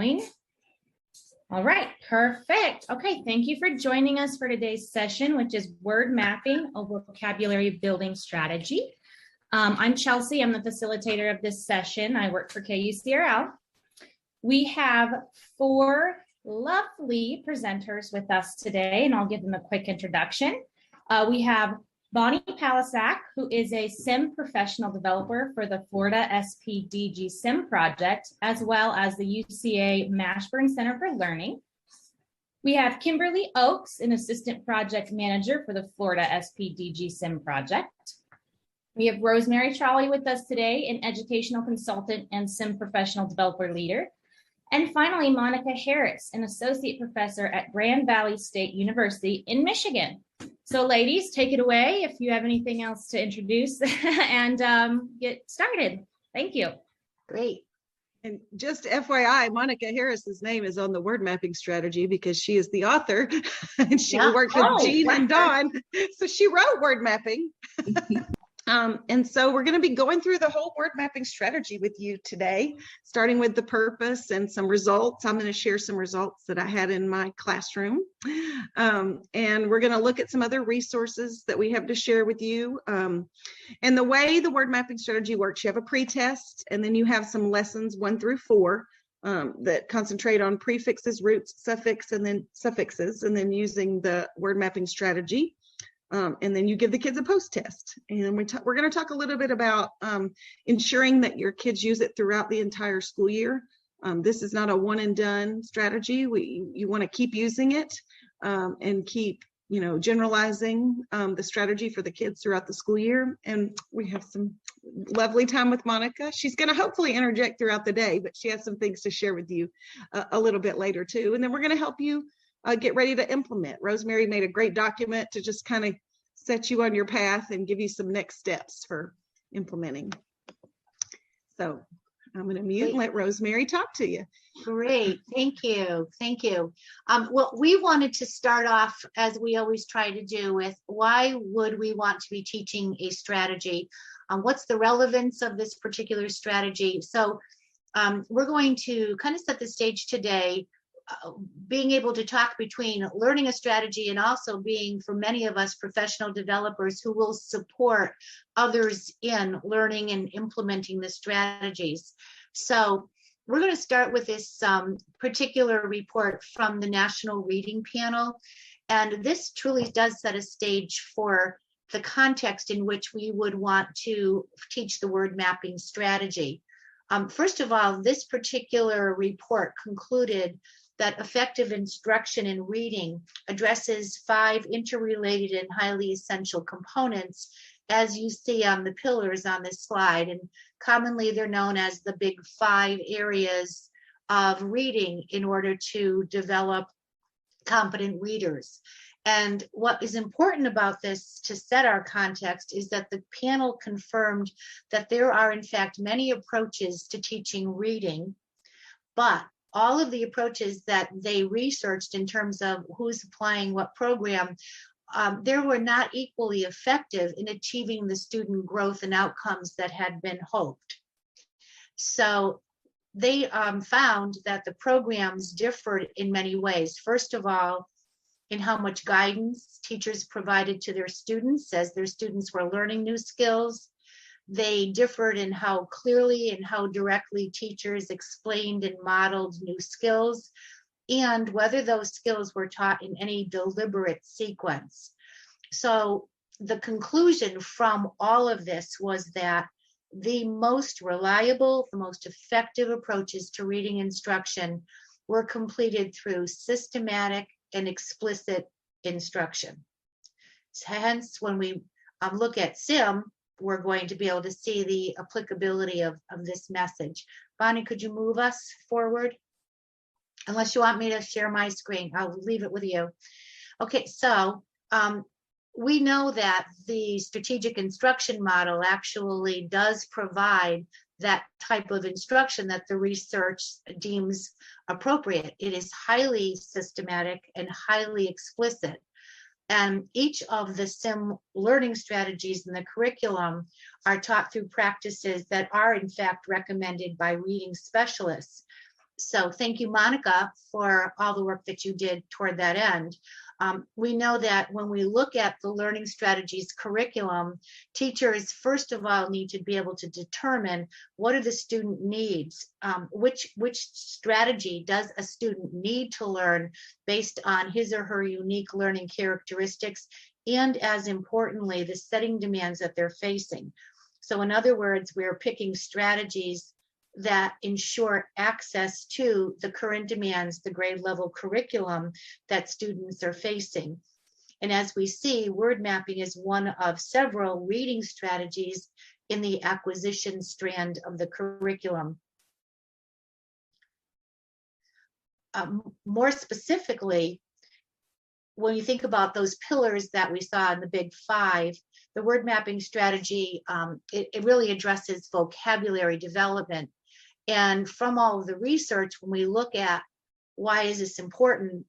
going? All right, perfect. Okay, thank you for joining us for today's session, which is word mapping, a vocabulary building strategy. I'm Chelsea. I'm the facilitator of this session. I work for KUCRL. We have 4 lovely presenters with us today, and I'll give them a quick introduction. We have Bonnie Palasak, who is a SIM professional developer for the Florida SPDG SIM project, as well as the UCA Mashburn Center for Learning. We have Kimberlee Oakes, an assistant project manager for the Florida SPDG SIM project. We have Rosemary Tralli with us today, an educational consultant and SIM professional developer leader. And finally, Monica Harris, an associate professor at Grand Valley State University in Michigan. So ladies, take it away if you have anything else to introduce and get started. Thank you. Great. And just FYI, Monica Harris's name is on the word mapping strategy because she is the author and she worked with Jean and Dawn. So she wrote word mapping. And so we're going to be going through the whole word mapping strategy with you today, starting with the purpose and some results. I'm going to share some results that I had in my classroom. And we're going to look at some other resources that we have to share with you. And the way the word mapping strategy works, you have a pre-test, and then you have some lessons 1 through 4 that concentrate on prefixes, roots, suffixes, and then using the word mapping strategy. And then you give the kids a post-test. And we're going to talk a little bit about ensuring that your kids use it throughout the entire school year. This is not a one and done strategy. You want to keep using it and keep, generalizing the strategy for the kids throughout the school year. And we have some lovely time with Monica. She's going to hopefully interject throughout the day, but she has some things to share with you a little bit later too. And then we're going to help you get ready to implement. Rosemary made a great document to just kind of set you on your path and give you some next steps for implementing. So I'm going to mute and let Rosemary talk to you. Great, thank you, thank you. Well, we wanted to start off, as we always try to do, with why would we want to be teaching a strategy? What's the relevance of this particular strategy? So we're going to kind of set the stage today, being able to talk between learning a strategy and also being, for many of us, professional developers who will support others in learning and implementing the strategies. So we're going to start with this particular report from the National Reading Panel. And this truly does set a stage for the context in which we would want to teach the word mapping strategy. First of all, this particular report concluded that effective instruction in reading addresses 5 interrelated and highly essential components, as you see on the pillars on this slide. And commonly they're known as the big 5 areas of reading in order to develop competent readers. And what is important about this to set our context is that the panel confirmed that there are in fact many approaches to teaching reading, but all of the approaches that they researched in terms of who's applying what program, they were not equally effective in achieving the student growth and outcomes that had been hoped. So they found that the programs differed in many ways. First of all, in how much guidance teachers provided to their students as their students were learning new skills. They differed in how clearly and how directly teachers explained and modeled new skills, and whether those skills were taught in any deliberate sequence. So the conclusion from all of this was that the most reliable, the most effective approaches to reading instruction were completed through systematic and explicit instruction. Hence, when we look at SIM, we're going to be able to see the applicability of this message. Bonnie, could you move us forward? Unless you want me to share my screen, I'll leave it with you. Okay, so we know that the strategic instruction model actually does provide that type of instruction that the research deems appropriate. It is highly systematic and highly explicit. And each of the SIM learning strategies in the curriculum are taught through practices that are in fact recommended by reading specialists. So thank you, Monica, for all the work that you did toward that end. We know that when we look at the learning strategies curriculum, teachers, first of all, need to be able to determine what are the student needs, which strategy does a student need to learn based on his or her unique learning characteristics, and as importantly, the setting demands that they're facing. So in other words, we're picking strategies that ensure access to the current demands, the grade level curriculum that students are facing. And as we see, word mapping is one of several reading strategies in the acquisition strand of the curriculum. More specifically, when you think about those pillars that we saw in the big five, the word mapping strategy, it really addresses vocabulary development. And from all of the research, when we look at why is this important,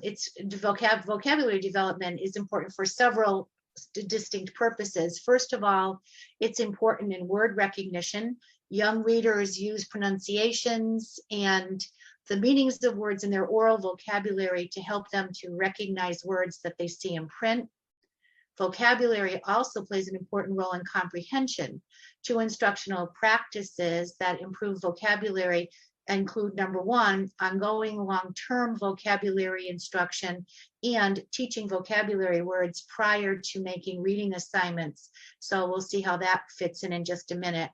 it's vocabulary development is important for several distinct purposes. First of all, it's important in word recognition. Young readers use pronunciations and the meanings of words in their oral vocabulary to help them to recognize words that they see in print. Vocabulary also plays an important role in comprehension. Two instructional practices that improve vocabulary include, number one, ongoing long-term vocabulary instruction and teaching vocabulary words prior to making reading assignments. So we'll see how that fits in just a minute.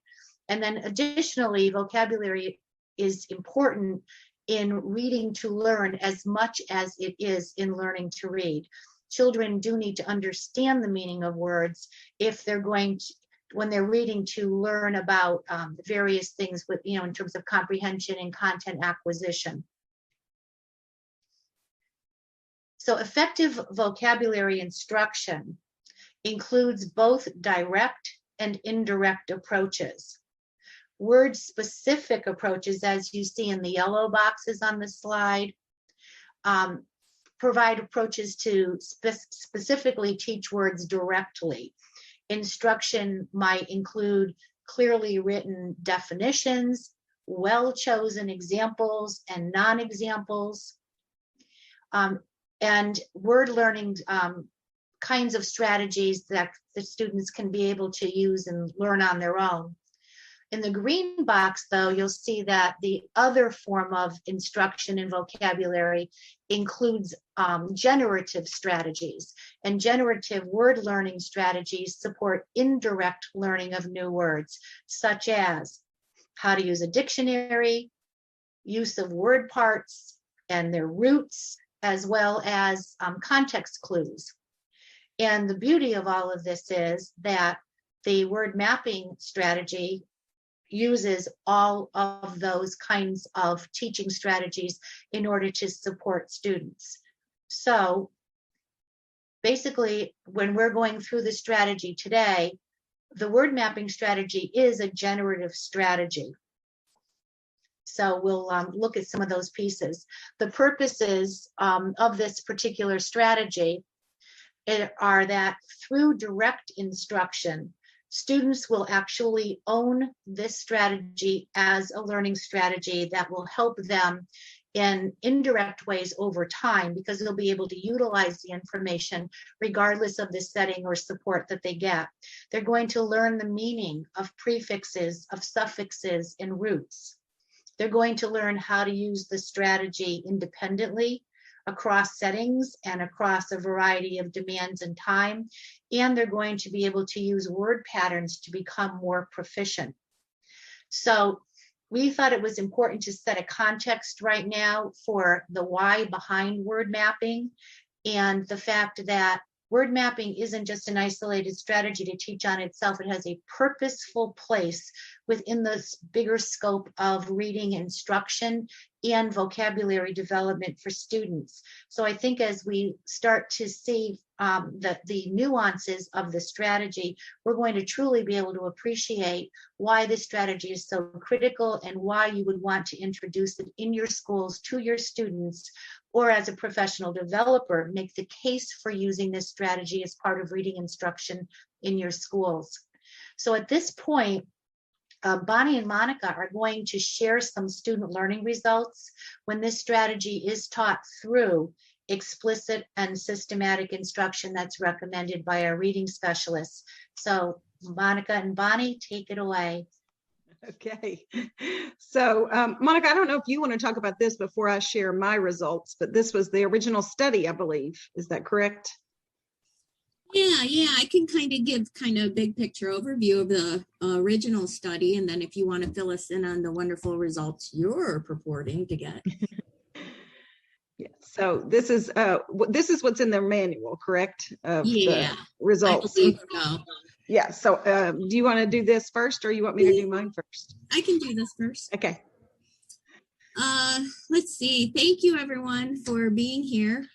And then additionally, vocabulary is important in reading to learn as much as it is in learning to read. Children do need to understand the meaning of words if they're going to, when they're reading, to learn about various things with, in terms of comprehension and content acquisition. So effective vocabulary instruction includes both direct and indirect approaches. Word-specific approaches, as you see in the yellow boxes on the slide, provide approaches to specifically teach words directly. Instruction might include clearly written definitions, well-chosen examples and non-examples, and word learning kinds of strategies that the students can be able to use and learn on their own. In the green box, though, you'll see that the other form of instruction in vocabulary includes generative strategies, and generative word learning strategies support indirect learning of new words, such as how to use a dictionary, use of word parts and their roots, as well as context clues. And the beauty of all of this is that the word mapping strategy uses all of those kinds of teaching strategies in order to support students. So basically, when we're going through the strategy today, the word mapping strategy is a generative strategy. So we'll look at some of those pieces. The purposes of this particular strategy are that through direct instruction, students will actually own this strategy as a learning strategy that will help them in indirect ways over time, because they'll be able to utilize the information regardless of the setting or support that they get. They're going to learn the meaning of prefixes, of suffixes, and roots. They're going to learn how to use the strategy independently across settings and across a variety of demands and time, and they're going to be able to use word patterns to become more proficient. So we thought it was important to set a context right now for the why behind word mapping, and the fact that word mapping isn't just an isolated strategy to teach on itself. It has a purposeful place within the bigger scope of reading instruction and vocabulary development for students. So I think as we start to see the nuances of the strategy, we're going to truly be able to appreciate why this strategy is so critical and why you would want to introduce it in your schools to your students, or as a professional developer, make the case for using this strategy as part of reading instruction in your schools. So at this point, Bonnie and Monica are going to share some student learning results when this strategy is taught through explicit and systematic instruction that's recommended by our reading specialists. So Monica and Bonnie, take it away. Okay. So Monica, I don't know if you want to talk about this before I share my results, but this was the original study, I believe. Is that correct? Yeah, I can kind of give a big picture overview of the original study, and then if you want to fill us in on the wonderful results you're purporting to get. Yeah. So this is what's in their manual, correct? Of yeah, the results. I believe so. Yeah. So do you want to do this first, or you want me to do mine first? I can do this first. Okay. Let's see. Thank you, everyone, for being here.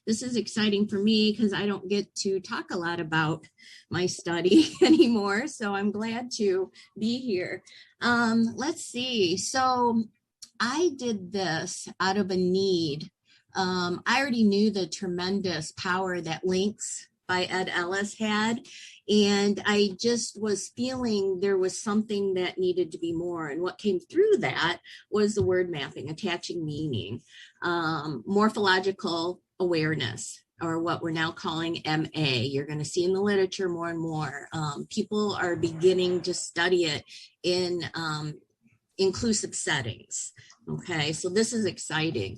This is exciting for me because I don't get to talk a lot about my study anymore, so I'm glad to be here. Let's see. So I did this out of a need. I already knew the tremendous power that Links by Ed Ellis had, and I just was feeling there was something that needed to be more. And what came through that was the word mapping, attaching meaning, morphological awareness, or what we're now calling MA. You're going to see in the literature more and more. People are beginning to study it in inclusive settings. Okay, so this is exciting.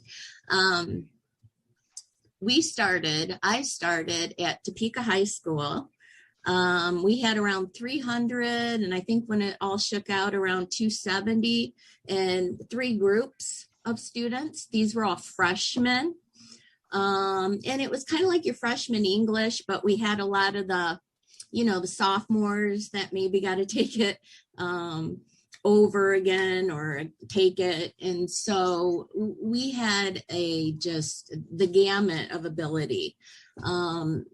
I started at Topeka High School. We had around 300, and I think when it all shook out, around 270, and 3 groups of students. These were all freshmen. And it was kind of like your freshman English, but we had a lot of the sophomores that maybe got to take it over again or take it. And so we had the gamut of ability and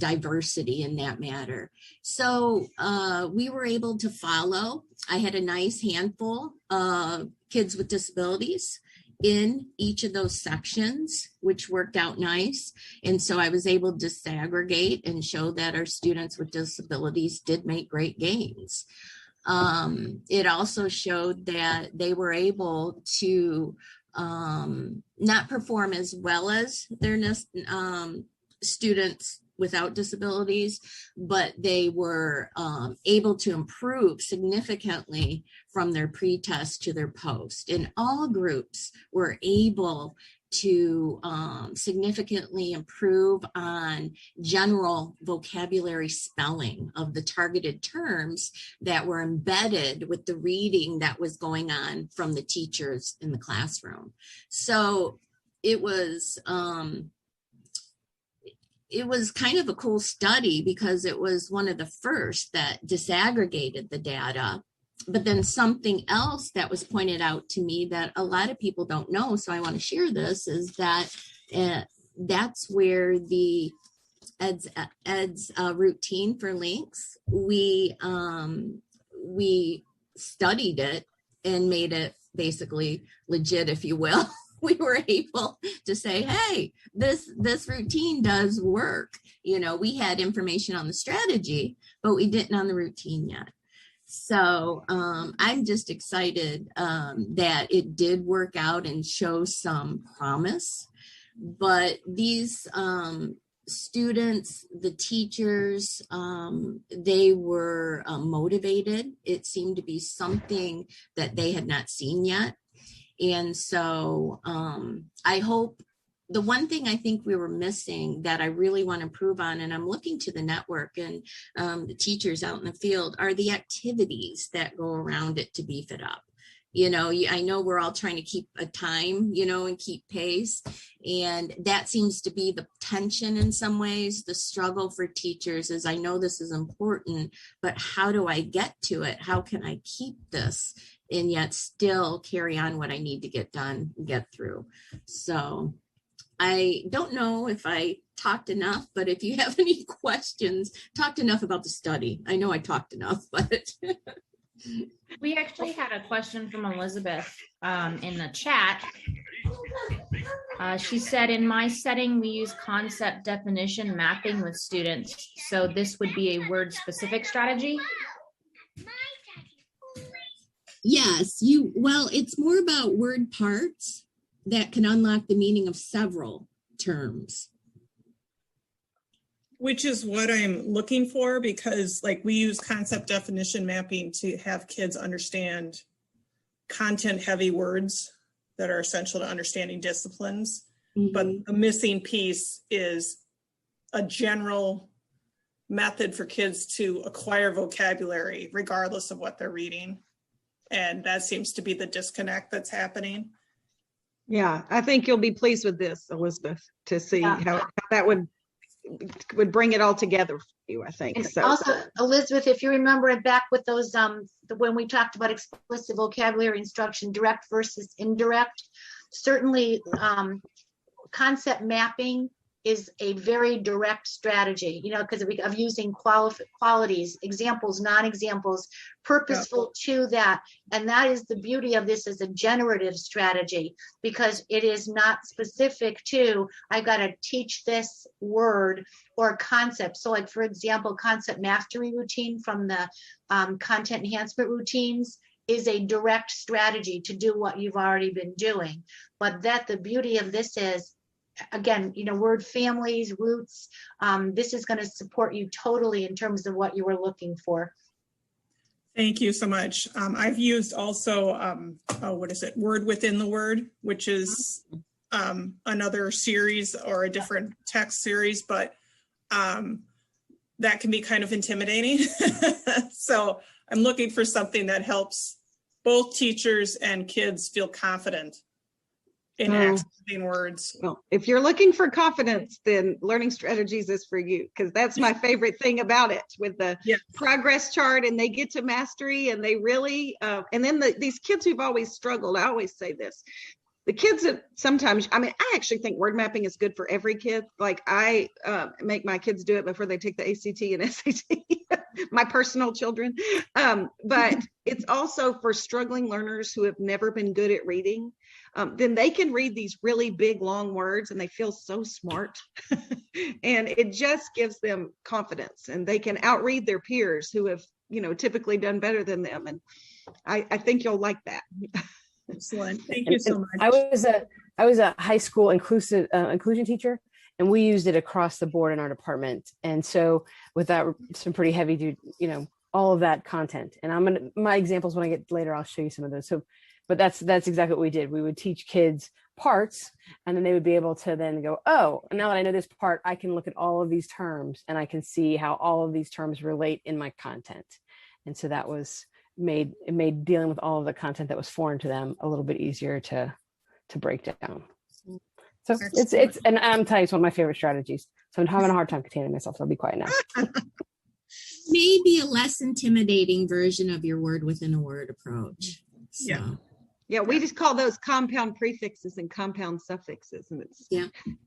diversity in that matter. So we were able to follow. I had a nice handful of kids with disabilities in each of those sections, which worked out nice. And so I was able to disaggregate and show that our students with disabilities did make great gains. It also showed that they were able to not perform as well as their students without disabilities, but they were able to improve significantly from their pre-test to their post. And all groups were able to significantly improve on general vocabulary spelling of the targeted terms that were embedded with the reading that was going on from the teachers in the classroom. So it was kind of a cool study because it was one of the first that disaggregated the data. But then something else that was pointed out to me that a lot of people don't know, so I want to share this, is that that's where the Ed's routine for links, we studied it and made it basically legit, if you will. We were able to say, hey, this routine does work. We had information on the strategy, but we didn't on the routine yet. So I'm just excited that it did work out and show some promise. But these students, the teachers, they were motivated. It seemed to be something that they had not seen yet. And so I hope the one thing I think we were missing that I really want to improve on, and I'm looking to the network and the teachers out in the field, are the activities that go around it to beef it up. I know we're all trying to keep a time, and keep pace. And that seems to be the tension in some ways. The struggle for teachers is, I know this is important, but how do I get to it? How can I keep this and yet still carry on what I need to get done, get through? So I don't know if I talked enough, but if you have any questions, talked enough about the study. I know I talked enough, but. We actually had a question from Elizabeth in the chat. She said, in my setting, we use concept definition mapping with students. So this would be a word specific strategy. Yes, well, it's more about word parts that can unlock the meaning of several terms. Which is what I'm looking for, because like we use concept definition mapping to have kids understand content heavy words that are essential to understanding disciplines. Mm-hmm. But the missing piece is a general method for kids to acquire vocabulary regardless of what they're reading. And that seems to be the disconnect that's happening. Yeah, I think you'll be pleased with this, Elizabeth, to see how that would bring it all together for you, I think. And so also, Elizabeth, if you remember it back with those, when we talked about explicit vocabulary instruction, direct versus indirect, certainly concept mapping is a very direct strategy, because of using qualities, examples, non-examples, purposeful to that. And that is the beauty of this as a generative strategy, because it is not specific to, I got to teach this word or concept. So like, for example, concept mastery routine from the content enhancement routines is a direct strategy to do what you've already been doing. But that the beauty of this is, again, word families, roots, this is going to support you totally in terms of what you were looking for. Thank you so much. I've used also, Word Within the Word, which is another series or a different text series, but that can be kind of intimidating. So I'm looking for something that helps both teachers and kids feel confident in accessing words. Well, if you're looking for confidence, then Learning Strategies is for you, because that's my favorite thing about it, with the progress chart, and they get to mastery, and they really, and then these kids who've always struggled, I always say this, the kids that sometimes, I actually think word mapping is good for every kid. Like I make my kids do it before they take the ACT and SAT, my personal children. But it's also for struggling learners who have never been good at reading. Then they can read these really big, long words and they feel so smart. And it just gives them confidence, and they can outread their peers who have, typically done better than them. And I think you'll like that. Excellent. Thank you so much. I was a high school inclusion teacher, and we used it across the board in our department. And so with that, some pretty heavy duty, all of that content. And my examples when I get later, I'll show you some of those. So, but that's exactly what we did. We would teach kids parts, and then they would be able to then go, oh, now that I know this part, I can look at all of these terms and I can see how all of these terms relate in my content. And so that made dealing with all of the content that was foreign to them a little bit easier to break down. So it's and I'm telling you, it's one of my favorite strategies. So I'm having a hard time containing myself, so I'll be quiet now. Maybe a less intimidating version of your word within a word approach. So. Yeah, we just call those compound prefixes and compound suffixes, and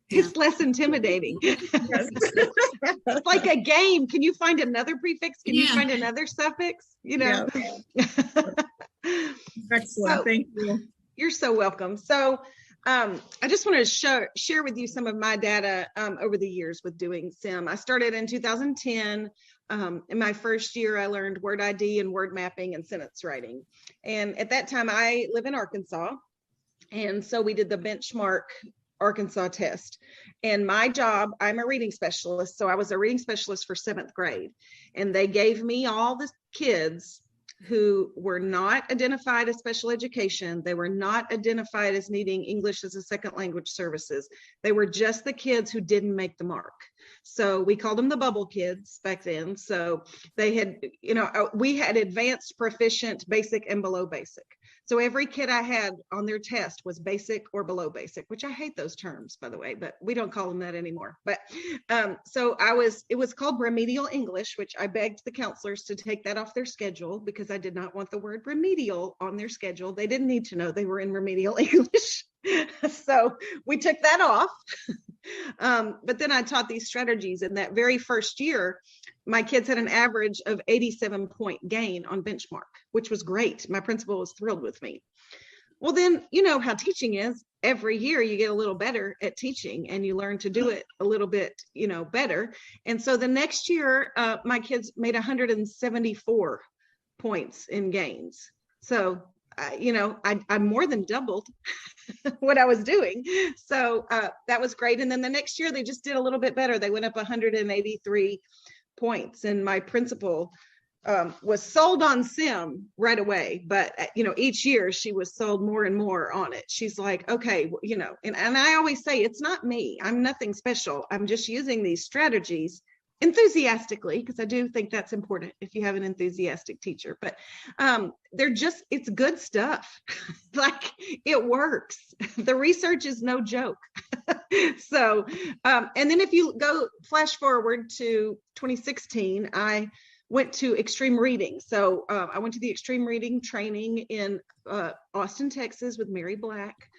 it's less intimidating. It's like a game. Can you find another prefix? Can you find another suffix? Excellent. Thank you. You're so welcome. So I just want to share with you some of my data over the years with doing SIM. I started in 2010. In my first year, I learned word ID and word mapping and sentence writing. And at that time, I live in Arkansas. And so we did the benchmark Arkansas test. And my job, I'm a reading specialist. So I was a reading specialist for 7th grade. And they gave me all the kids who were not identified as special education. They were not identified as needing English as a second language services. They were just the kids who didn't make the mark. So we called them the bubble kids back then. So they had, we had advanced, proficient, basic, and below basic. So every kid I had on their test was basic or below basic, which I hate those terms, by the way, but we don't call them that anymore. But so it was called remedial English, which I begged the counselors to take that off their schedule because I did not want the word remedial on their schedule. They didn't need to know they were in remedial English. So we took that off. But then I taught these strategies. In that very first year, my kids had an average of 87-point gain on benchmark, which was great. My principal was thrilled with me. Well, then, you know how teaching is. Every year you get a little better at teaching and you learn to do it a little bit, better. And so the next year, my kids made 174 points in gains. So, I more than doubled what I was doing. So that was great. And then the next year they just did a little bit better. They went up 183 points. And my principal was sold on sim right away. But, each year she was sold more and more on it. She's like, okay, and I always say, it's not me. I'm nothing special. I'm just using these strategies enthusiastically, because I do think that's important if you have an enthusiastic teacher, but it's good stuff. Like, it works. The research is no joke. So and then if you go flash forward to 2016, I went to extreme reading. So I went to the extreme reading training in Austin, Texas with Mary Black.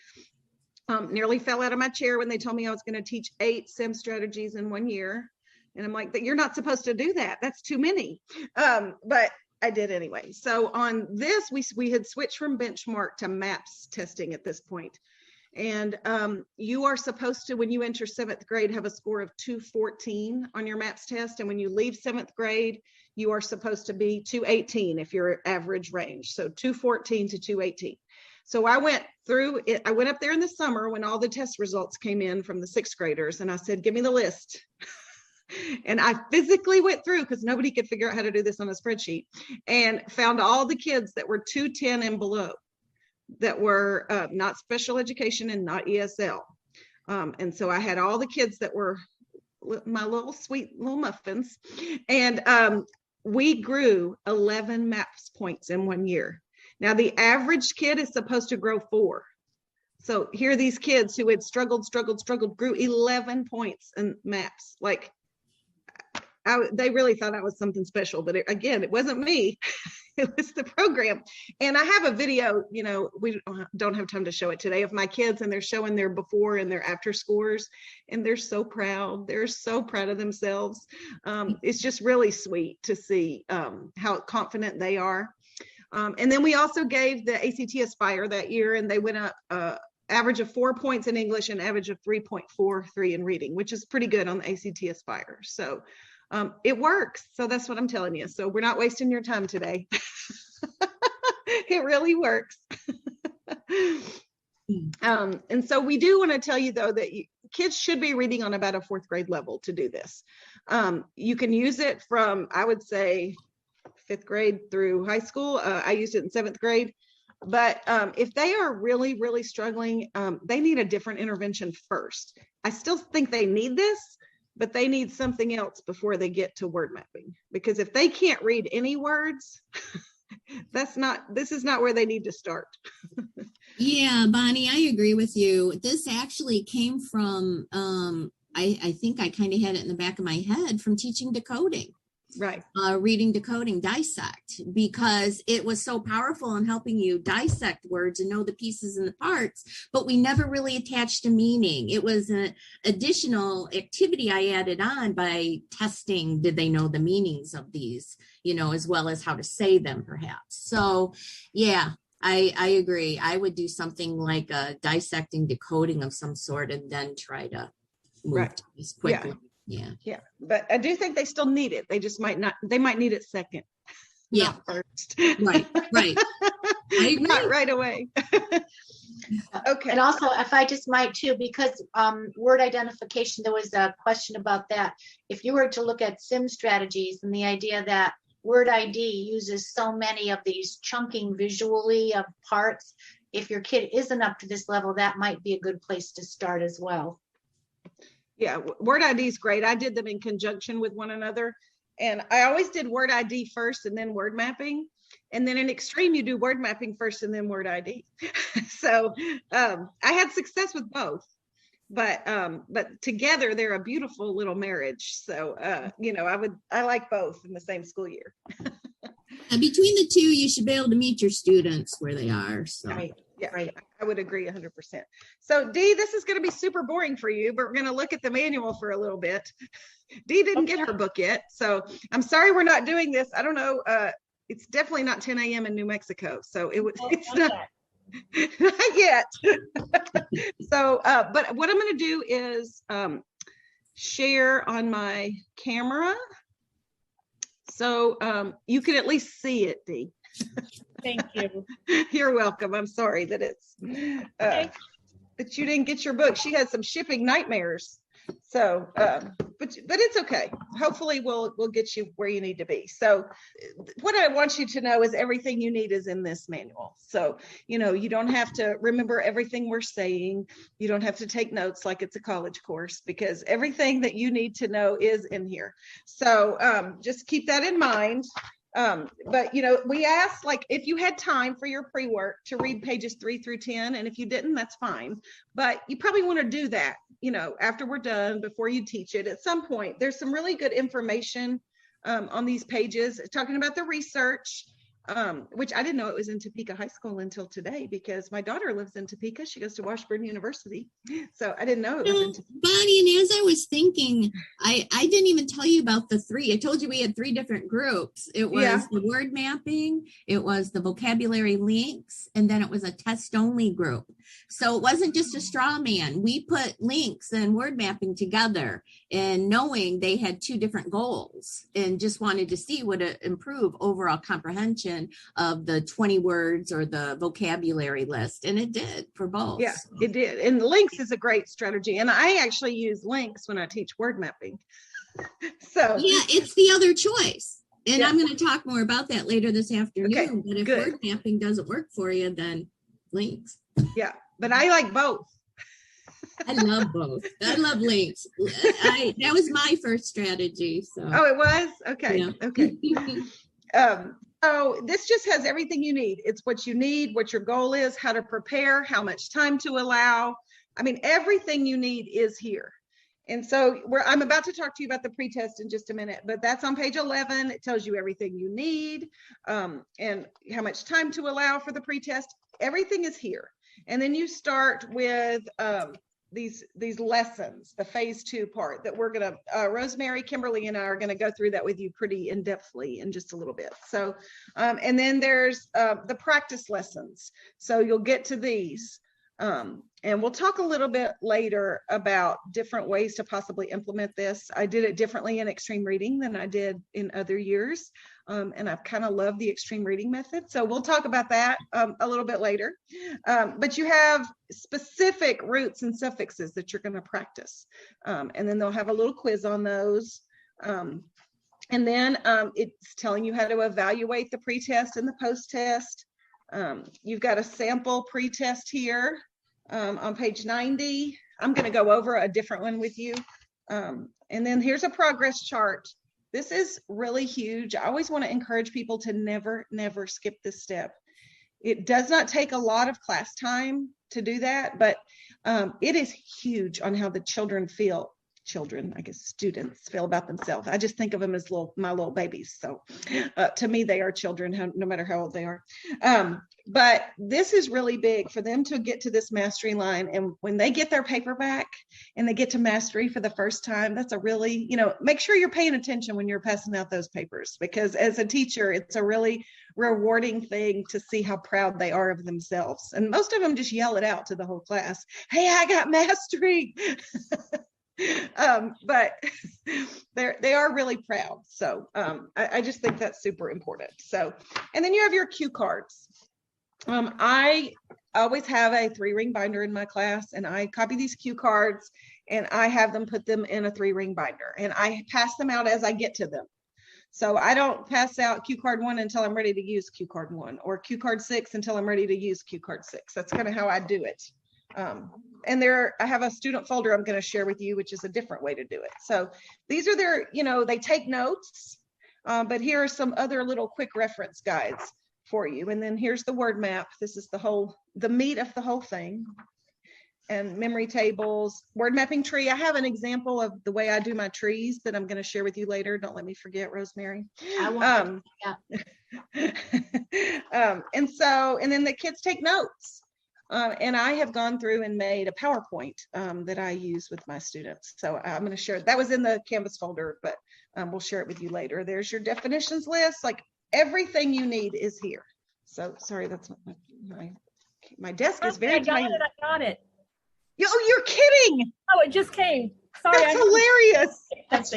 Nearly fell out of my chair when they told me I was going to teach 8 SIM strategies in 1 year. And I'm like, you're not supposed to do that. That's too many. But I did anyway. So on this, we had switched from benchmark to MAPS testing at this point. And you are supposed to, when you enter 7th grade, have a score of 214 on your MAPS test. And when you leave 7th grade, you are supposed to be 218 if you're average range. So 214 to 218. So I went through it. I went up there in the summer when all the test results came in from the 6th graders. And I said, give me the list. And I physically went through, because nobody could figure out how to do this on a spreadsheet, and found all the kids that were 210 and below, that were not special education and not ESL. And so I had all the kids that were my little sweet little muffins. And we grew 11 MAPS points in 1 year. Now, the average kid is supposed to grow 4. So here are these kids who had struggled, grew 11 points in MAPS. Like, they really thought I was something special, but it wasn't me. It was the program. And I have a video, we don't have time to show it today, of my kids, and they're showing their before and their after scores, and they're so proud. They're so proud of themselves. It's just really sweet to see how confident they are. And then we also gave the ACT Aspire that year, and they went up average of 4 points in English and average of 3.43 in reading, which is pretty good on the ACT Aspire. So it works. So that's what I'm telling you. So we're not wasting your time today. It really works. And so we do want to tell you, though, that kids should be reading on about a 4th grade level to do this. You can use it from, I would say, 5th grade through high school. I used it in 7th grade. But if they are really, really struggling, they need a different intervention first. I still think they need this, but they need something else before they get to word mapping. Because if they can't read any words, this is not where they need to start. Yeah, Bonnie, I agree with you. This actually came from, I think I kind of had it in the back of my head from teaching decoding. Right. Reading, decoding, dissect, because it was so powerful in helping you dissect words and know the pieces and the parts, but we never really attached a meaning. It was an additional activity I added on by testing, did they know the meanings of these, as well as how to say them perhaps. So yeah, I agree. I would do something like a dissecting, decoding of some sort, and then try to move to this quickly. Yeah. But I do think they still need it. They just might need it second. Yeah. Not first. Right. I agree. Not right away. Okay. And also, if I just might too, because word identification, there was a question about that. If you were to look at SIM strategies and the idea that word ID uses so many of these chunking visually of parts, if your kid isn't up to this level, that might be a good place to start as well. Yeah, word ID is great. I did them in conjunction with one another. And I always did word ID first and then word mapping. And then in extreme, you do word mapping first and then word ID. So I had success with both. But together, they're a beautiful little marriage. So, I like both in the same school year. And between the two, you should be able to meet your students where they are. So. Right. Yeah, right. I would agree 100%. So Dee, this is going to be super boring for you, but we're going to look at the manual for a little bit. Dee didn't get her book yet, so I'm sorry we're not doing this. I don't know. It's definitely not 10 a.m. in New Mexico, so it's not yet. So, but what I'm going to do is share on my camera, so you can at least see it, Dee. Thank you. You're welcome. I'm sorry that it's that you didn't get your book. She has some shipping nightmares. So, but it's okay. Hopefully we'll get you where you need to be. So what I want you to know is everything you need is in this manual. So, you don't have to remember everything we're saying. You don't have to take notes like it's a college course, because everything that you need to know is in here. So just keep that in mind. But we asked, like, if you had time for your pre-work to read pages 3 through 10, and if you didn't, that's fine, but you probably want to do that after we're done, before you teach it. At some point, there's some really good information on these pages talking about the research, which I didn't know it was in Topeka High School until today, because my daughter lives in Topeka. She goes to Washburn University. So I didn't know it was in Topeka. Bonnie, and as I was thinking, I didn't even tell you about the 3. I told you we had 3 different groups. It was the word mapping, it was the vocabulary links, and then it was a test only group. So it wasn't just a straw man. We put links and word mapping together, and knowing they had 2 different goals, and just wanted to see would it improve overall comprehension of the 20 words or the vocabulary list. And it did for both. Yeah, it did. And links is a great strategy. And I actually use links when I teach word mapping. So yeah, it's the other choice. And I'm going to talk more about that later this afternoon. Okay, but if word mapping doesn't work for you, then links. Yeah, but I like both. I love both. I love links. That was my first strategy. So. Oh, it was? Okay. Yeah. Okay. So this just has everything you need. It's what you need, what your goal is, how to prepare, how much time to allow. I mean, everything you need is here. And so I'm about to talk to you about the pretest in just a minute, but that's on page 11. It tells you everything you need and how much time to allow for the pretest. Everything is here. And then you start with these lessons, the phase 2 part that we're going to, Rosemary, Kimberlee, and I are going to go through that with you pretty in-depthly in just a little bit. So, and then there's the practice lessons. So you'll get to these. And we'll talk a little bit later about different ways to possibly implement this. I did it differently in extreme reading than I did in other years. And I've kind of loved the extreme reading method. So we'll talk about that a little bit later. But you have specific roots and suffixes that you're going to practice. And then they'll have a little quiz on those. And then it's telling you how to evaluate the pretest and the post-test. You've got a sample pretest here on page 90. I'm going to go over a different one with you. And then here's a progress chart. This is really huge. I always want to encourage people to never skip this step. It does not take a lot of class time to do that, but it is huge on how the children, I guess students feel about themselves. I just think of them as my little babies. So to me, they are children, no matter how old they are. But this is really big for them to get to this mastery line. And when they get their paper back and they get to mastery for the first time, that's a really, make sure you're paying attention when you're passing out those papers, because as a teacher, it's a really rewarding thing to see how proud they are of themselves. And most of them just yell it out to the whole class. Hey, I got mastery. But they are really proud. So I just think that's super important. So, and then you have your cue cards. I always have a 3-ring binder in my class, and I copy these cue cards and I have them put them in a 3-ring binder, and I pass them out as I get to them. So I don't pass out cue card 1 until I'm ready to use cue card 1, or cue card 6 until I'm ready to use cue card 6. That's kind of how I do it. And I have a student folder I'm going to share with you, which is a different way to do it. So these are their, they take notes, but here are some other little quick reference guides for you. And then here's the word map. This is the meat of the whole thing. And memory tables, word mapping tree. I have an example of the way I do my trees that I'm going to share with you later. Don't let me forget, Rosemary. I won't. And then the kids take notes. And I have gone through and made a PowerPoint that I use with my students. So I'm going to share it. That was in the Canvas folder, but we'll share it with you later. There's your definitions list. Like everything you need is here. So sorry, that's my desk is very tiny. I got it. Oh, you're kidding. Oh, it just came. Sorry. That's hilarious. That's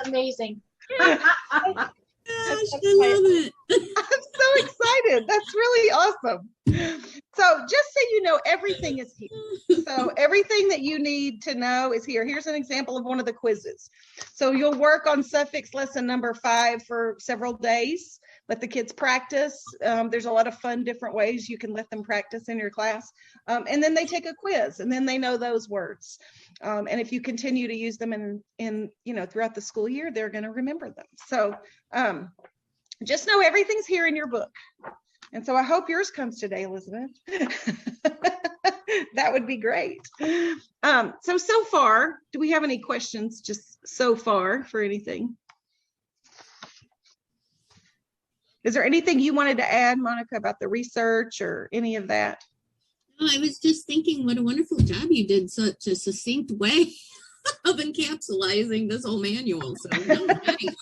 amazing. Gosh, I love it. I'm so excited. That's really awesome. So just so you know, everything is here. So everything that you need to know is here. Here's an example of one of the quizzes. So you'll work on suffix lesson number 5 for several days. Let the kids practice. There's a lot of fun, different ways you can let them practice in your class. And then they take a quiz, and then they know those words. And if you continue to use them in throughout the school year, they're going to remember them. So just know everything's here in your book. And so I hope yours comes today, Elizabeth. That would be great. So far, do we have any questions just so far for anything? Is there anything you wanted to add, Monica, about the research or any of that? No, I was just thinking what a wonderful job you did, such a succinct way of encapsulating this whole manual. So, no, nice.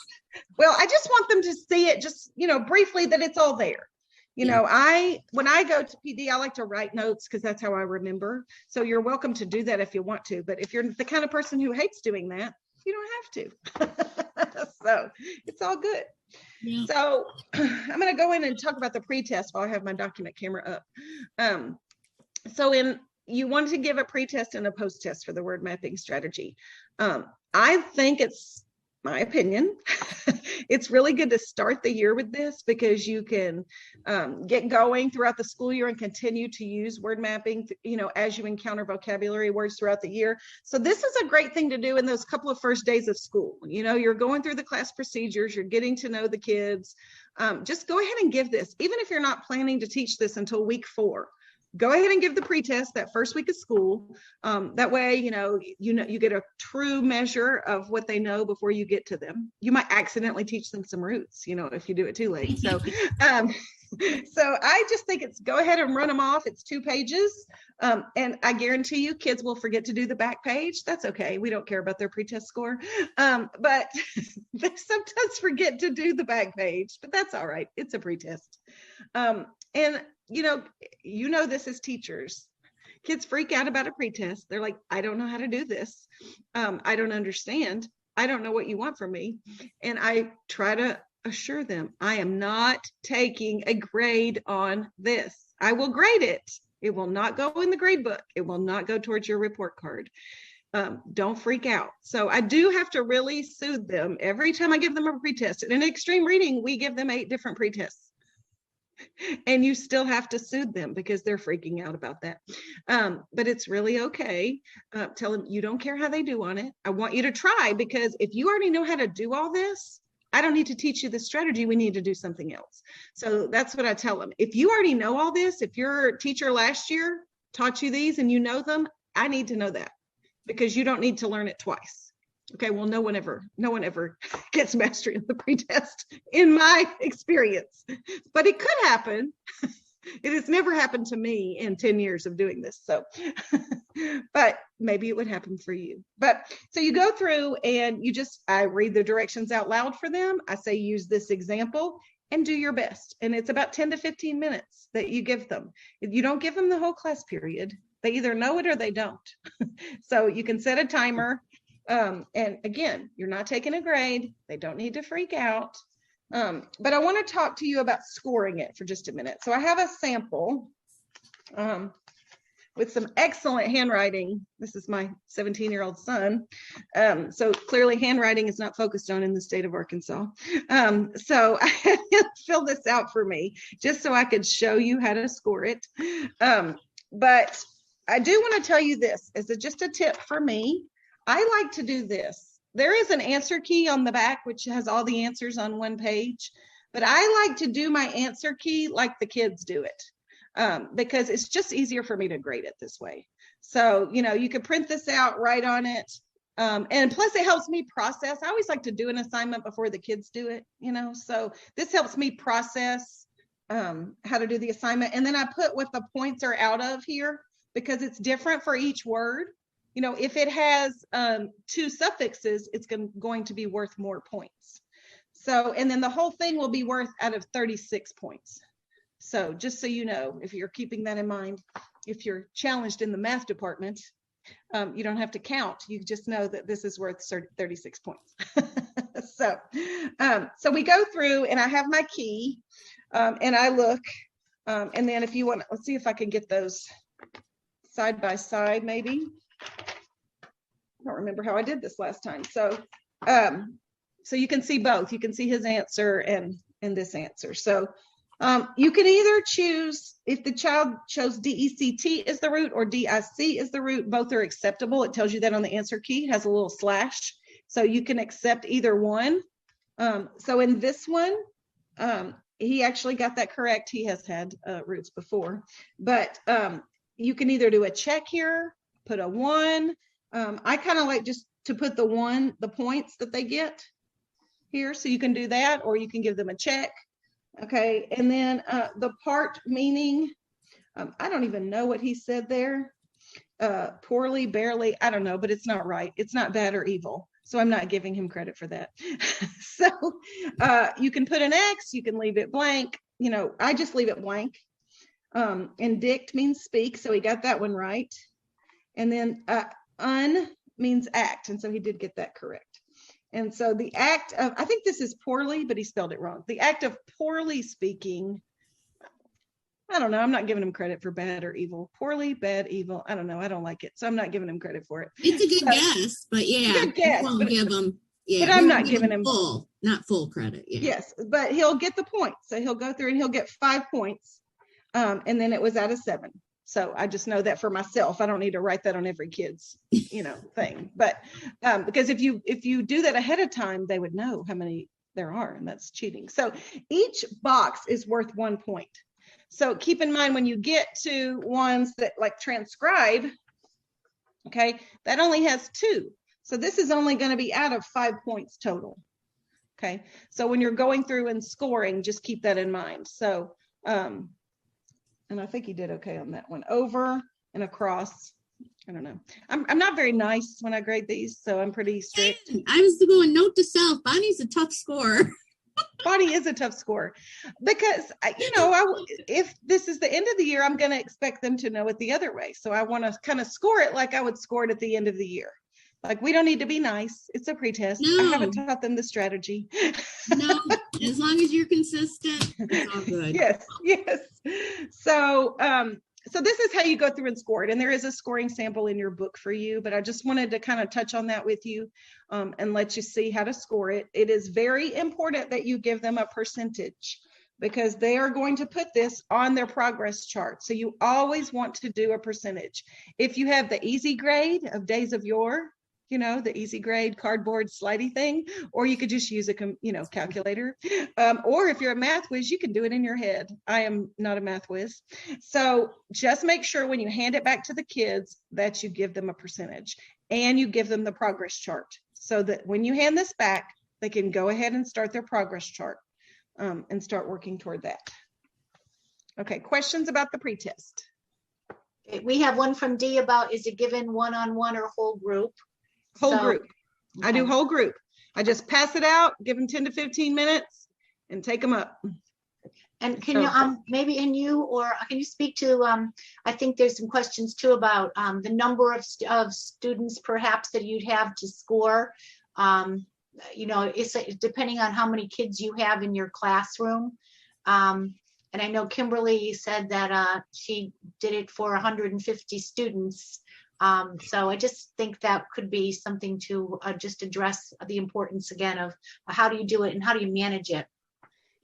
Well, I just want them to see it just, briefly, that it's all there. When I go to PD, I like to write notes because that's how I remember. So you're welcome to do that if you want to. But if you're the kind of person who hates doing that, you don't have to. So it's all good. Yeah. So I'm going to go in and talk about the pretest while I have my document camera up. You wanted to give a pretest and a post-test for the word mapping strategy. I think it's my opinion. It's really good to start the year with this because you can get going throughout the school year and continue to use word mapping, as you encounter vocabulary words throughout the year. So this is a great thing to do in those couple of first days of school. You're going through the class procedures, you're getting to know the kids. Just go ahead and give this, even if you're not planning to teach this until week 4. Go ahead and give the pretest that first week of school. That way, you get a true measure of what they know before you get to them. You might accidentally teach them some roots, if you do it too late. So, so I just think it's go ahead and run them off. It's 2 pages. And I guarantee you kids will forget to do the back page. That's okay. We don't care about their pretest score. But they sometimes forget to do the back page, but that's all right. It's a pretest. And this as teachers. Kids freak out about a pretest. They're like, I don't know how to do this. I don't understand. I don't know what you want from me. And I try to assure them, I am not taking a grade on this. I will grade it. It will not go in the grade book. It will not go towards your report card. Don't freak out. So I do have to really soothe them every time I give them a pretest. And in extreme reading, we give them 8 different pretests. And you still have to soothe them because they're freaking out about that. But it's really okay. Tell them you don't care how they do on it. I want you to try, because if you already know how to do all this, I don't need to teach you the strategy. We need to do something else. So that's what I tell them. If you already know all this, if your teacher last year taught you these and you know them, I need to know that, because you don't need to learn it twice. Okay, well, no one ever gets mastery of the pretest in my experience, but it could happen. It has never happened to me in 10 years of doing this. So, but maybe it would happen for you. But so you go through and I read the directions out loud for them. I say, use this example and do your best. And it's about 10 to 15 minutes that you give them. You don't give them the whole class period. They either know it or they don't. So you can set a timer. And again, you're not taking a grade. They don't need to freak out. But I want to talk to you about scoring it for just a minute. So I have a sample with some excellent handwriting. This is my 17-year-old son. So clearly handwriting is not focused on in the state of Arkansas. So I had him fill this out for me just so I could show you how to score it. But I do want to tell you this as just a tip for me. I like to do this. There is an answer key on the back, which has all the answers on one page, but I like to do my answer key like the kids do it, because it's just easier for me to grade it this way. So, you could print this out, write on it. And plus it helps me process. I always like to do an assignment before the kids do it, so this helps me process how to do the assignment. And then I put what the points are out of here, because it's different for each word. If it has 2 suffixes, it's going to be worth more points. So, and then the whole thing will be worth out of 36 points. So just so you know, if you're keeping that in mind, if you're challenged in the math department, you don't have to count. You just know that this is worth 36 points. So we go through and I have my key. And I look, and then if you want, let's see if I can get those side by side, maybe. I don't remember how I did this last time. So, so you can see both. You can see his answer and this answer. So you can either choose, if the child chose DECT as the root or DIC as the root, both are acceptable. It tells you that on the answer key. It has a little slash. So you can accept either one. So in this one, he actually got that correct. He has had roots before, but you can either do a check here, put a 1. I kind of like just to put the points that they get here. So you can do that, or you can give them a check. Okay. And then the part meaning, I don't even know what he said there. Poorly, barely, I don't know, but it's not right. It's not bad or evil. So I'm not giving him credit for that. So you can put an X, you can leave it blank. You know, I just leave it blank. And dict means speak. So he got that one right. And then un means act. And so he did get that correct. And so the act of, I think this is poorly, but he spelled it wrong. The act of poorly speaking, I don't know. I'm not giving him credit for bad or evil. Poorly, bad, evil. I don't know. I don't like it. So I'm not giving him credit for it. It's a good guess, but yeah, good guess, won't give him. Yeah, but I'm not giving him not full credit. Yeah. Yes, but he'll get the points. So he'll go through and he'll get 5 points. And then it was out of 7. So I just know that for myself. I don't need to write that on every kid's, thing. But because if you do that ahead of time, they would know how many there are, and that's cheating. So each box is worth 1 point. So keep in mind when you get to ones that like transcribe, okay, that only has 2. So this is only going to be out of 5 points total. Okay, so when you're going through and scoring, just keep that in mind. So, and I think he did okay on that one. Over and across. I don't know. I'm not very nice when I grade these, so I'm pretty strict. I was going note to self. Bonnie's a tough scorer. Bonnie is a tough scorer because, if this is the end of the year, I'm going to expect them to know it the other way. So I want to kind of score it like I would score it at the end of the year. Like, we don't need to be nice. It's a pretest. No. I haven't taught them the strategy. No, as long as you're consistent, it's all good. Yes. So, so this is how you go through and score it. And there is a scoring sample in your book for you, but I just wanted to kind of touch on that with you and let you see how to score it. It is very important that you give them a percentage because they are going to put this on their progress chart. So you always want to do a percentage. If you have the easy grade of Days of Yore, the easy grade cardboard slidey thing, or you could just use a calculator. Or if you're a math whiz, you can do it in your head. I am not a math whiz. So just make sure when you hand it back to the kids that you give them a percentage and you give them the progress chart so that when you hand this back, they can go ahead and start their progress chart and start working toward that. Okay, questions about the pretest? Okay, we have one from D about, is it given one-on-one or whole group? Whole group. Okay. I do whole group. I just pass it out, give them 10 to 15 minutes and take them up. And can you maybe can you speak to I think there's some questions too about the number of students perhaps that you'd have to score. It's depending on how many kids you have in your classroom. And I know Kimberlee said that she did it for 150 students. So I just think that could be something to just address the importance again of how do you do it and how do you manage it?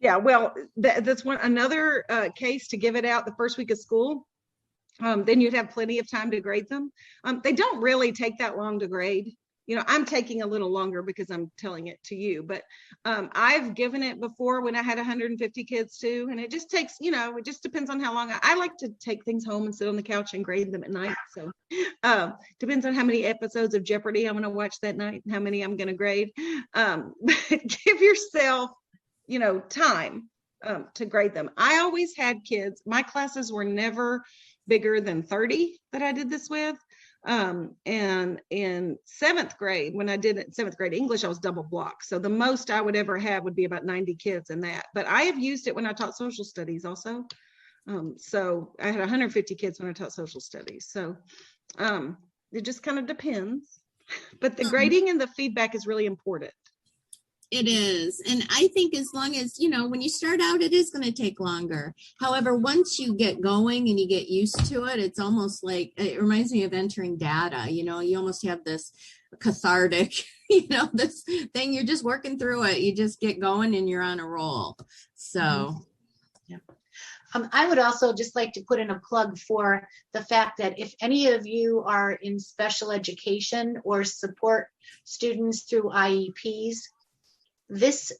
Yeah, well, that's another case to give it out the first week of school. Then you'd have plenty of time to grade them. They don't really take that long to grade. I'm taking a little longer because I'm telling it to you, but I've given it before when I had 150 kids too. And it just takes, it just depends on how long. I like to take things home and sit on the couch and grade them at night. So depends on how many episodes of Jeopardy I'm going to watch that night and how many I'm going to grade. But give yourself, time to grade them. I always had kids. My classes were never bigger than 30 that I did this with. And in 7th grade, when I did it 7th grade English, I was double blocked. So the most I would ever have would be about 90 kids in that. But I have used it when I taught social studies also. So I had 150 kids when I taught social studies. So it just kind of depends. But the grading and the feedback is really important. It is. And I think as long as, when you start out, it is going to take longer. However, once you get going and you get used to it, it's almost like, it reminds me of entering data. You almost have this cathartic, this thing, you're just working through it. You just get going and you're on a roll. So. Yeah. I would also just like to put in a plug for the fact that if any of you are in special education or support students through IEPs, this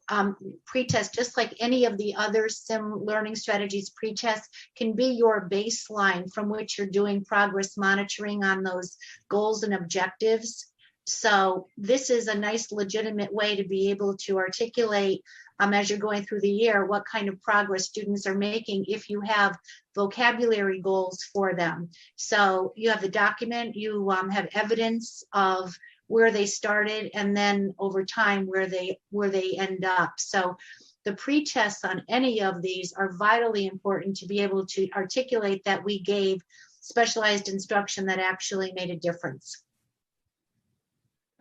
pretest, just like any of the other SIM learning strategies pretest, can be your baseline from which you're doing progress monitoring on those goals and objectives. So this is a nice legitimate way to be able to articulate as you're going through the year what kind of progress students are making if you have vocabulary goals for them. So you have the document, you have evidence of where they started, and then over time where they end up. So the pre-tests on any of these are vitally important to be able to articulate that we gave specialized instruction that actually made a difference.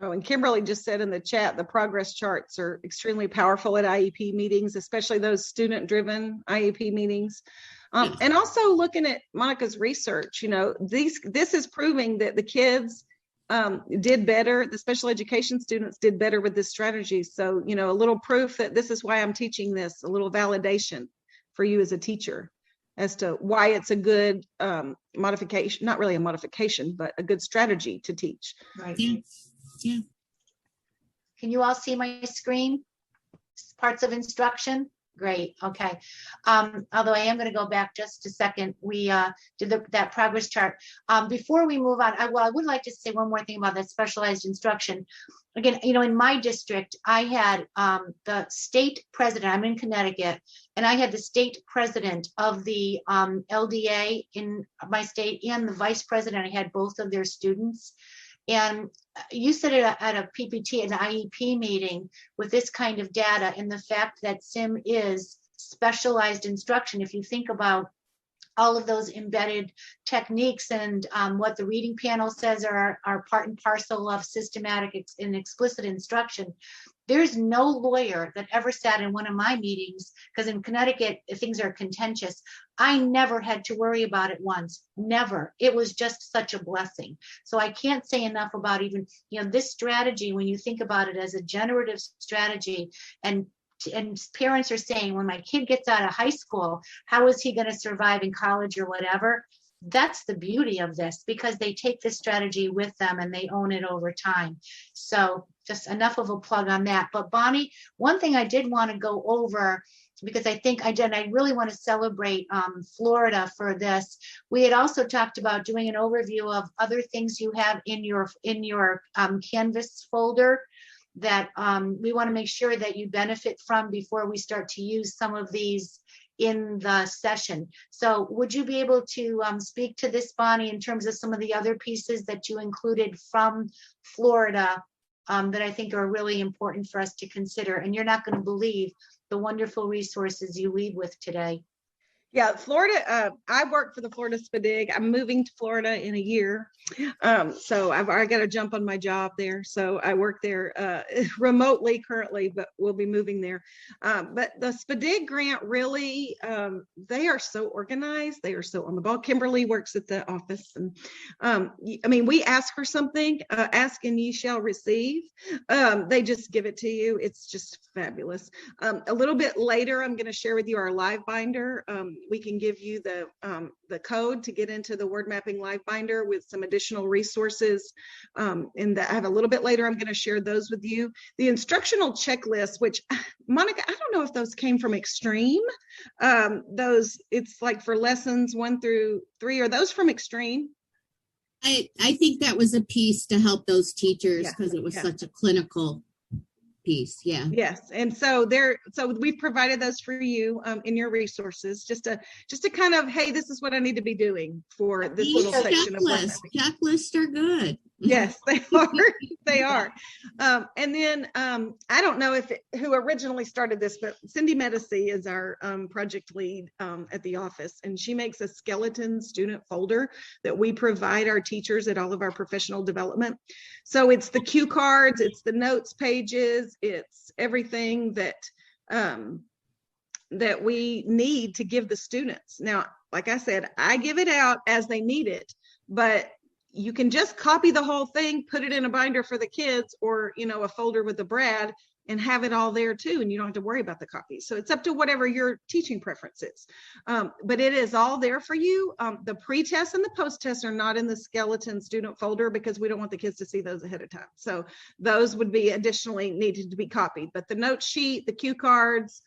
Oh, and Kimberlee just said in the chat, the progress charts are extremely powerful at IEP meetings, especially those student-driven IEP meetings. And also looking at Monica's research, this is proving that the kids did better. The special education students did better with this strategy. So, a little proof that this is why I'm teaching this, a little validation for you as a teacher as to why it's a good modification, not really a modification, but a good strategy to teach. Right. Yeah. Can you all see my screen? Parts of instruction? Great. Okay. Although I am going to go back just a second. We did that progress chart. Before we move on, I would like to say one more thing about that specialized instruction. Again, in my district, I had the state president, I'm in Connecticut, and I had the state president of the LDA in my state and the vice president. I had both of their students. And you said it at a PPT, an IEP meeting with this kind of data, and the fact that SIM is specialized instruction. If you think about all of those embedded techniques and what the reading panel says are part and parcel of systematic and explicit instruction, there's no lawyer that ever sat in one of my meetings, because in Connecticut, things are contentious. I never had to worry about it once, never. It was just such a blessing. So I can't say enough about even, this strategy, when you think about it as a generative strategy, and parents are saying, when my kid gets out of high school, how is he going to survive in college or whatever? That's the beauty of this, because they take this strategy with them and they own it over time. So just enough of a plug on that. But Bonnie, one thing I did want to go over, because I think I really want to celebrate Florida for this. We had also talked about doing an overview of other things you have in your Canvas folder that we want to make sure that you benefit from before we start to use some of these in the session. So would you be able to speak to this, Bonnie, in terms of some of the other pieces that you included from Florida that I think are really important for us to consider? And you're not going to believe the wonderful resources you leave with today. Yeah, Florida, I work for the Florida SPDIG. I'm moving to Florida in a year. So I got to jump on my job there. So I work there remotely currently, but we'll be moving there. But the SPDIG grant really, they are so organized. They are so on the ball. Kimberlee works at the office. And we ask for something, ask and ye shall receive. They just give it to you. It's just fabulous. A little bit later, I'm going to share with you our live binder. We can give you the code to get into the word mapping live binder with some additional resources. And I have a little bit later, I'm going to share those with you. The instructional checklist, which Monica, I don't know if those came from Extreme. It's like for lessons 1 through 3. Are those from Extreme? I think that was a piece to help those teachers because it was such a clinical piece. Yeah. Yes. And so we've provided those for you in your resources, just to kind of, hey, this is what I need to be doing for this little section of word mapping. Checklists are good. Yes, they are. They are. And then I don't know who originally started this, but Cindy Medici is our project lead at the office, and she makes a skeleton student folder that we provide our teachers at all of our professional development. So it's the cue cards, it's the notes pages, it's everything that that we need to give the students. Now, like I said, I give it out as they need it, but you can just copy the whole thing, put it in a binder for the kids, or, you know, a folder with the Brad, and have it all there too, and you don't have to worry about the copies. So it's up to whatever your teaching preference is. But it is all there for you. The pre-test and the post-test are not in the skeleton student folder because we don't want the kids to see those ahead of time. So those would be additionally needed to be copied. But the note sheet, the cue cards,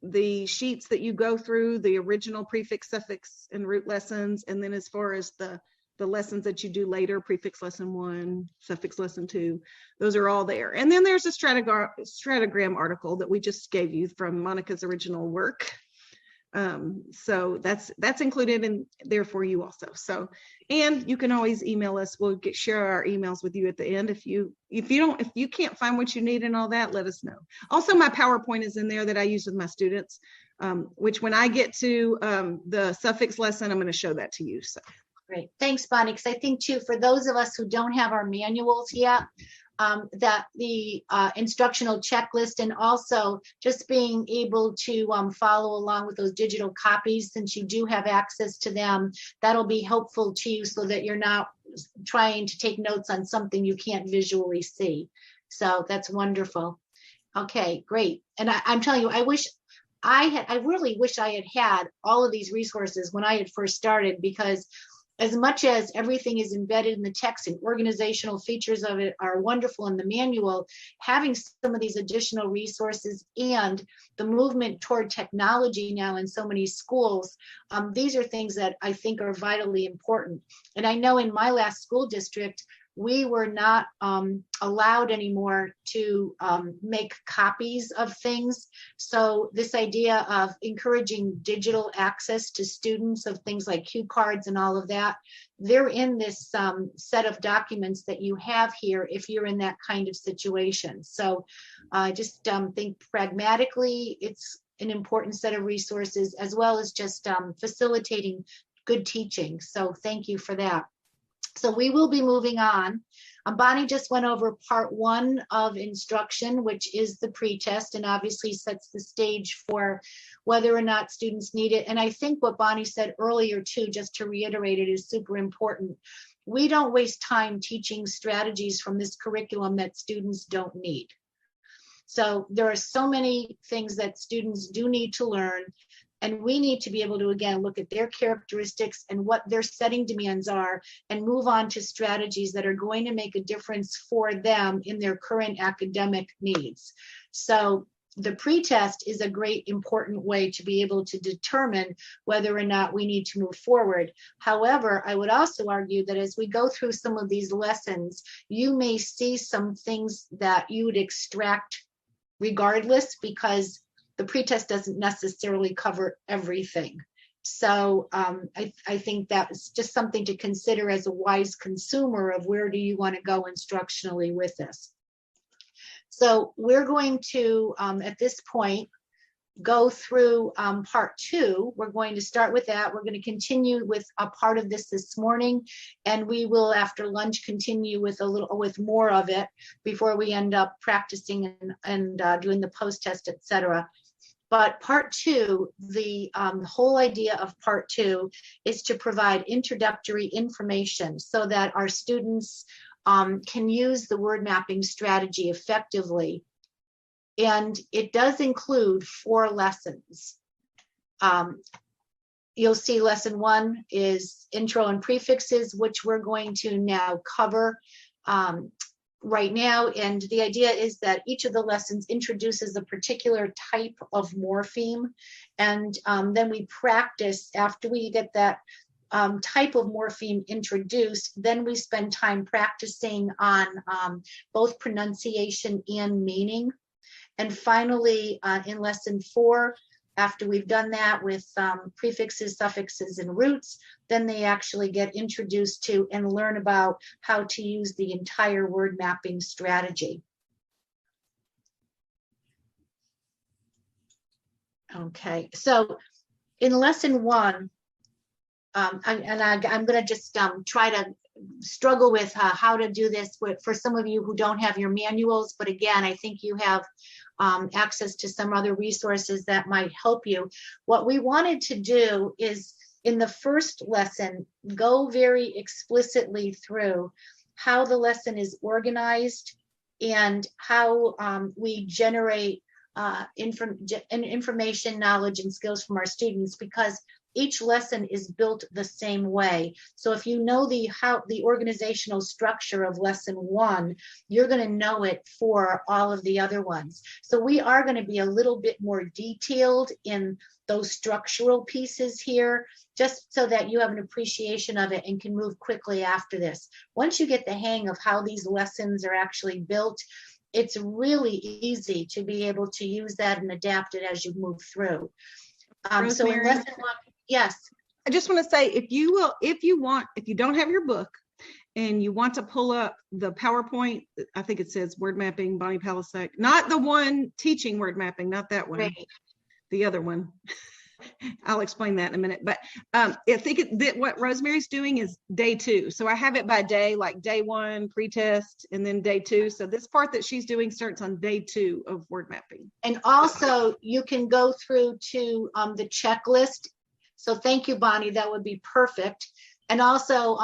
the sheets that you go through, the original prefix, suffix, and root lessons, and then as far as the lessons that you do later, prefix lesson 1, suffix lesson 2, those are all there. And then there's a stratogram article that we just gave you from Monica's original work. So that's included in there for you also. So, and you can always email us. We'll share our emails with you at the end. If you can't find what you need and all that, let us know. Also, my PowerPoint is in there that I use with my students, which when I get to the suffix lesson, I'm going to show that to you. So. Great. Thanks, Bonnie. Because I think too, for those of us who don't have our manuals yet, that the instructional checklist, and also just being able to follow along with those digital copies, since you do have access to them, that'll be helpful to you so that you're not trying to take notes on something you can't visually see. So that's wonderful. Okay, great. And I'm telling you, I really wish I had all of these resources when I had first started, because as much as everything is embedded in the text and organizational features of it are wonderful in the manual, having some of these additional resources and the movement toward technology now in so many schools, these are things that I think are vitally important. And I know in my last school district, we were not allowed anymore to make copies of things. So this idea of encouraging digital access to students of things like cue cards and all of that, they're in this set of documents that you have here if you're in that kind of situation. So I just think pragmatically, it's an important set of resources, as well as just facilitating good teaching. So thank you for that. So we will be moving on. Bonnie just went over part 1 of instruction, which is the pretest, and obviously sets the stage for whether or not students need it. And I think what Bonnie said earlier too, just to reiterate it, is super important. We don't waste time teaching strategies from this curriculum that students don't need. So there are so many things that students do need to learn, and we need to be able to, again, look at their characteristics and what their setting demands are, and move on to strategies that are going to make a difference for them in their current academic needs. So the pretest is a great, important way to be able to determine whether or not we need to move forward. However, I would also argue that as we go through some of these lessons, you may see some things that you would extract regardless, because the pretest doesn't necessarily cover everything. So I think that's just something to consider as a wise consumer of where do you want to go instructionally with this. So we're going to, at this point, go through part 2. We're going to start with that. We're going to continue with a part of this morning, and we will, after lunch, continue with more of it before we end up practicing and doing the post-test, etc. But part 2, the whole idea of part 2 is to provide introductory information so that our students can use the word mapping strategy effectively. And it does include 4 lessons. You'll see lesson 1 is intro and prefixes, which we're going to now cover right now. And the idea is that each of the lessons introduces a particular type of morpheme, and then we practice after we get that type of morpheme introduced. Then we spend time practicing on both pronunciation and meaning. And finally, in lesson 4, After we've done that with prefixes, suffixes, and roots, then they actually get introduced to and learn about how to use the entire word mapping strategy. Okay, so in lesson 1, I'm going to just try to struggle with how to do this for some of you who don't have your manuals, but again, I think you have access to some other resources that might help you. What we wanted to do is, in the first lesson, go very explicitly through how the lesson is organized and how we generate information, knowledge, and skills from our students, because each lesson is built the same way. So if you know the organizational structure of lesson 1, you're going to know it for all of the other ones. So we are going to be a little bit more detailed in those structural pieces here, just so that you have an appreciation of it and can move quickly after this. Once you get the hang of how these lessons are actually built, it's really easy to be able to use that and adapt it as you move through. So in lesson 1, yes. I just want to say, if you don't have your book and you want to pull up the PowerPoint, I think it says word mapping, Bonnie Palasak, not the one teaching word mapping, not that one, right. The other one. I'll explain that in a minute. But I think that what Rosemary's doing is day 2. So I have it by day, like day 1 pre-test, and then day 2. So this part that she's doing starts on day 2 of word mapping. And also you can go through to the checklist. So thank you, Bonnie, that would be perfect. And also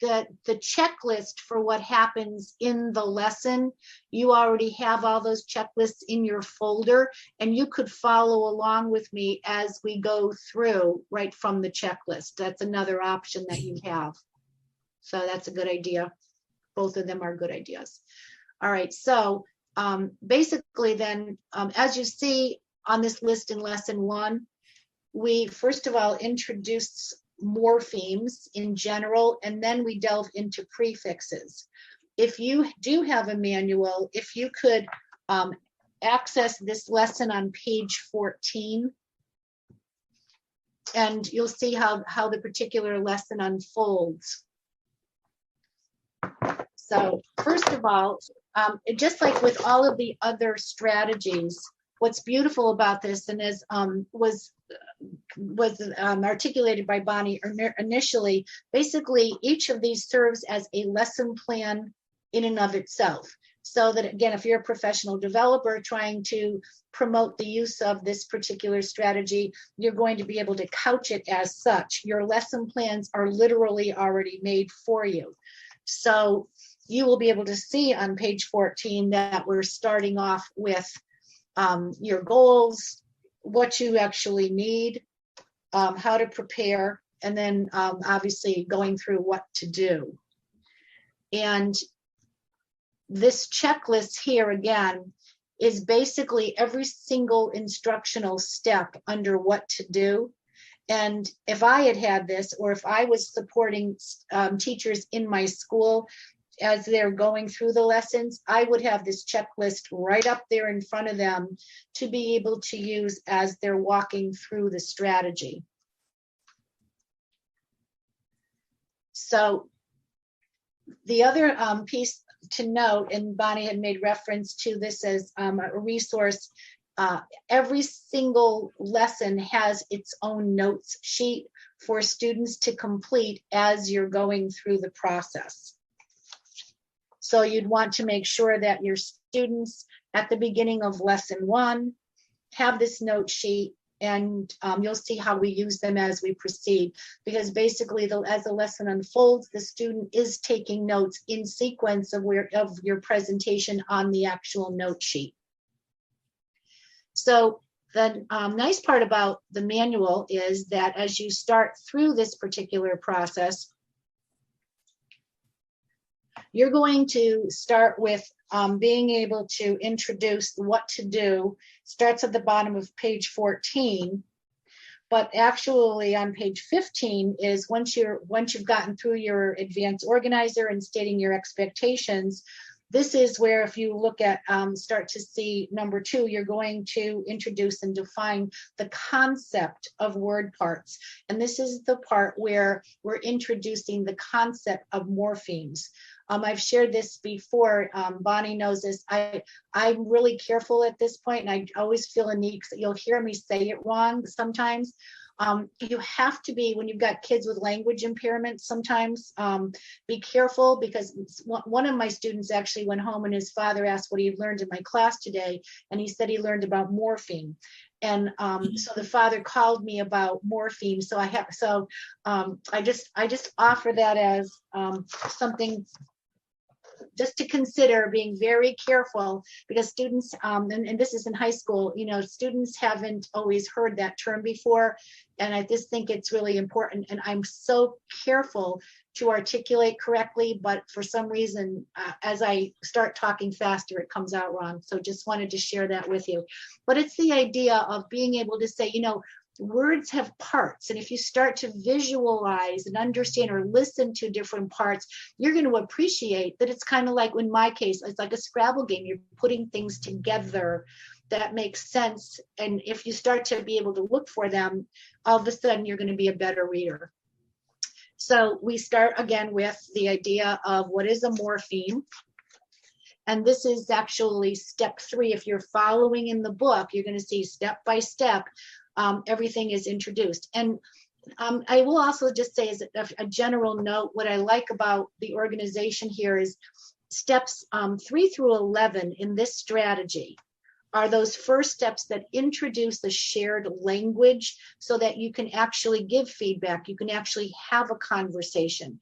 the checklist for what happens in the lesson, you already have all those checklists in your folder, and you could follow along with me as we go through right from the checklist. That's another option that you have. So that's a good idea. Both of them are good ideas. All right, so basically then, as you see on this list in lesson 1, we first of all introduced morphemes in general, and then we delve into prefixes. If you do have a manual, if you could access this lesson on page 14, and you'll see how the particular lesson unfolds. So first of all, just like with all of the other strategies, what's beautiful about this, and as was articulated by Bonnie initially, basically each of these serves as a lesson plan in and of itself. So that, again, if you're a professional developer trying to promote the use of this particular strategy, you're going to be able to couch it as such. Your lesson plans are literally already made for you. So you will be able to see on page 14 that we're starting off with your goals, what you actually need, how to prepare, and then obviously going through what to do. And this checklist here again is basically every single instructional step under what to do. And if I had this, or if I was supporting teachers in my school as they're going through the lessons, I would have this checklist right up there in front of them to be able to use as they're walking through the strategy. So the other piece to note, and Bonnie had made reference to this as a resource, every single lesson has its own notes sheet for students to complete as you're going through the process. So you'd want to make sure that your students at the beginning of lesson 1 have this note sheet, and you'll see how we use them as we proceed, because basically as the lesson unfolds, the student is taking notes in sequence of your presentation on the actual note sheet. So the nice part about the manual is that as you start through this particular process, you're going to start with being able to introduce what to do. Starts at the bottom of page 14, but actually on page 15 is once you've gotten through your advanced organizer and stating your expectations, this is where, if you look at, start to see number 2, you're going to introduce and define the concept of word parts. And this is the part where we're introducing the concept of morphemes. I've shared this before. Bonnie knows this. I'm really careful at this point, and I always feel a need, because you'll hear me say it wrong sometimes. You have to be, when you've got kids with language impairments, sometimes be careful, because one of my students actually went home and his father asked what he had learned in my class today, and he said he learned about morpheme. And so the father called me about morpheme. So I just offer that as something just to consider, being very careful, because students, and this is in high school, students haven't always heard that term before. And I just think it's really important. And I'm so careful to articulate correctly, but for some reason, as I start talking faster, it comes out wrong. So just wanted to share that with you. But it's the idea of being able to say, words have parts, and if you start to visualize and understand or listen to different parts, you're going to appreciate that it's kind of like, in my case, it's like a Scrabble game. You're putting things together that makes sense, and if you start to be able to look for them, all of a sudden you're going to be a better reader. So we start again with the idea of what is a morpheme. And this is actually step 3. If you're following in the book, you're going to see step by step, everything is introduced. And I will also just say, as a general note, what I like about the organization here is steps 3 through 11 in this strategy are those first steps that introduce the shared language, so that you can actually give feedback, you can actually have a conversation.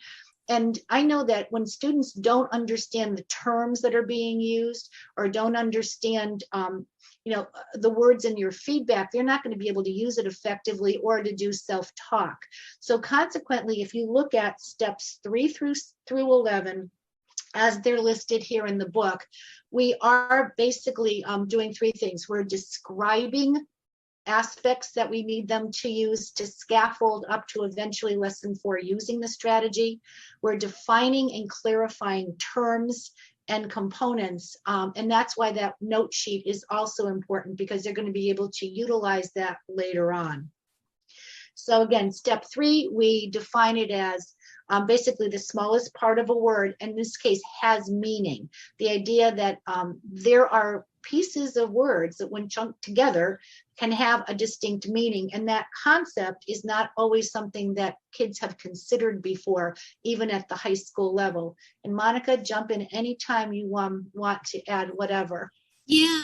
And I know that when students don't understand the terms that are being used, or don't understand the words in your feedback, they're not going to be able to use it effectively or to do self-talk. So consequently, if you look at steps 3 through 11, as they're listed here in the book, we are basically doing 3 things. We're describing aspects that we need them to use to scaffold up to eventually lesson 4 using the strategy. We're defining and clarifying terms and components, and that's why that note sheet is also important, because they're going to be able to utilize that later on. So again, step 3, we define it as basically the smallest part of a word, in this case has meaning. The idea that there are pieces of words that, when chunked together, can have a distinct meaning, and that concept is not always something that kids have considered before, even at the high school level. And Monica, jump in anytime you want to add whatever. Yeah,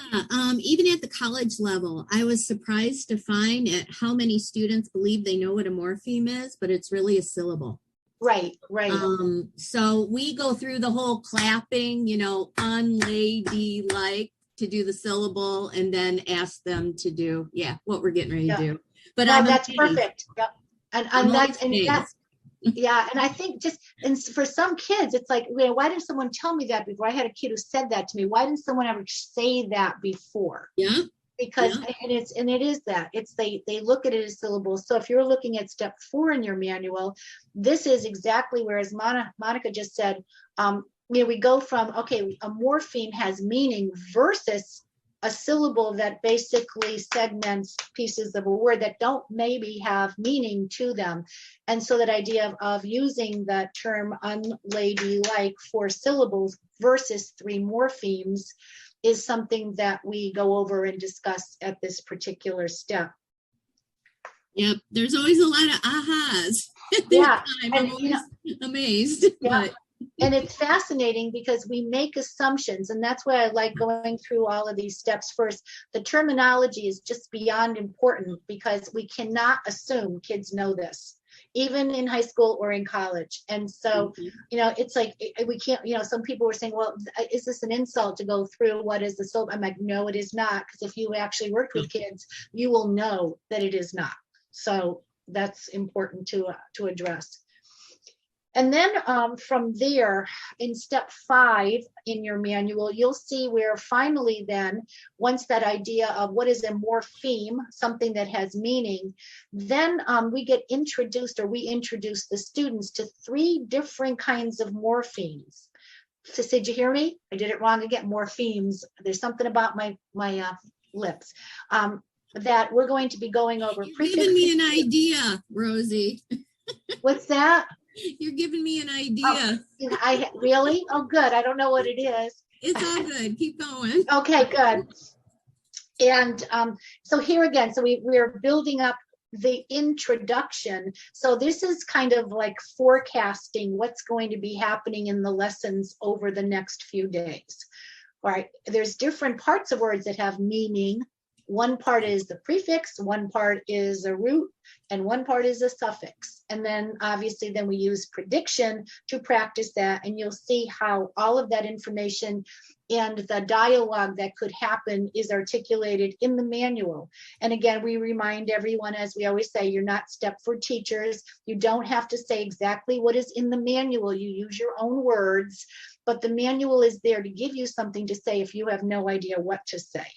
even at the college level, I was surprised to find at how many students believe they know what a morpheme is, but it's really a syllable. Right. So we go through the whole clapping, unladylike, to do the syllable, and then ask them to do, what we're getting ready to do. But no, that's perfect. Yep. And that's yeah. And I think and for some kids, it's like, why didn't someone tell me that before? I had a kid who said that to me. Why didn't someone ever say that before? Yeah. Because it is that they look at it as syllables. So if you're looking at step 4 in your manual, this is exactly where, as Monica just said, we go from, okay, a morpheme has meaning versus a syllable that basically segments pieces of a word that don't maybe have meaning to them. And so that idea of using that term unladylike 4 syllables versus 3 morphemes is something that we go over and discuss at this particular step. Yep, there's always a lot of ahas. I'm always amazed. Yeah. But. And it's fascinating because we make assumptions, and that's why I like going through all of these steps first. The terminology is just beyond important, because we cannot assume kids know this, even in high school or in college. And so, it's like, we can't, some people were saying, well, is this an insult to go through what is the syllable? I'm like, no, it is not. Because if you actually worked with kids, you will know that it is not. So that's important to address. And then from there, in step 5 in your manual, you'll see where finally then, once that idea of what is a morpheme, something that has meaning, then we get introduced, or we introduce the students to 3 different kinds of morphemes. So did you hear me? I did it wrong again. Morphemes. There's something about my lips. That we're going to be going over. You're giving me an idea, Rosie. What's that? You're giving me an idea. Oh, I really? Oh, good. I don't know what it is. It's all good. Keep going. Okay, good. And so here again, so we're building up the introduction. So this is kind of like forecasting what's going to be happening in the lessons over the next few days. All right, there's different parts of words that have meaning. One part is the prefix, one part is a root, and one part is a suffix. And then obviously then we use prediction to practice that, and you'll see how all of that information and the dialogue that could happen is articulated in the manual. And again, we remind everyone, as we always say, you're not Stepford teachers. You don't have to say exactly what is in the manual. You use your own words, but the manual is there to give you something to say if you have no idea what to say.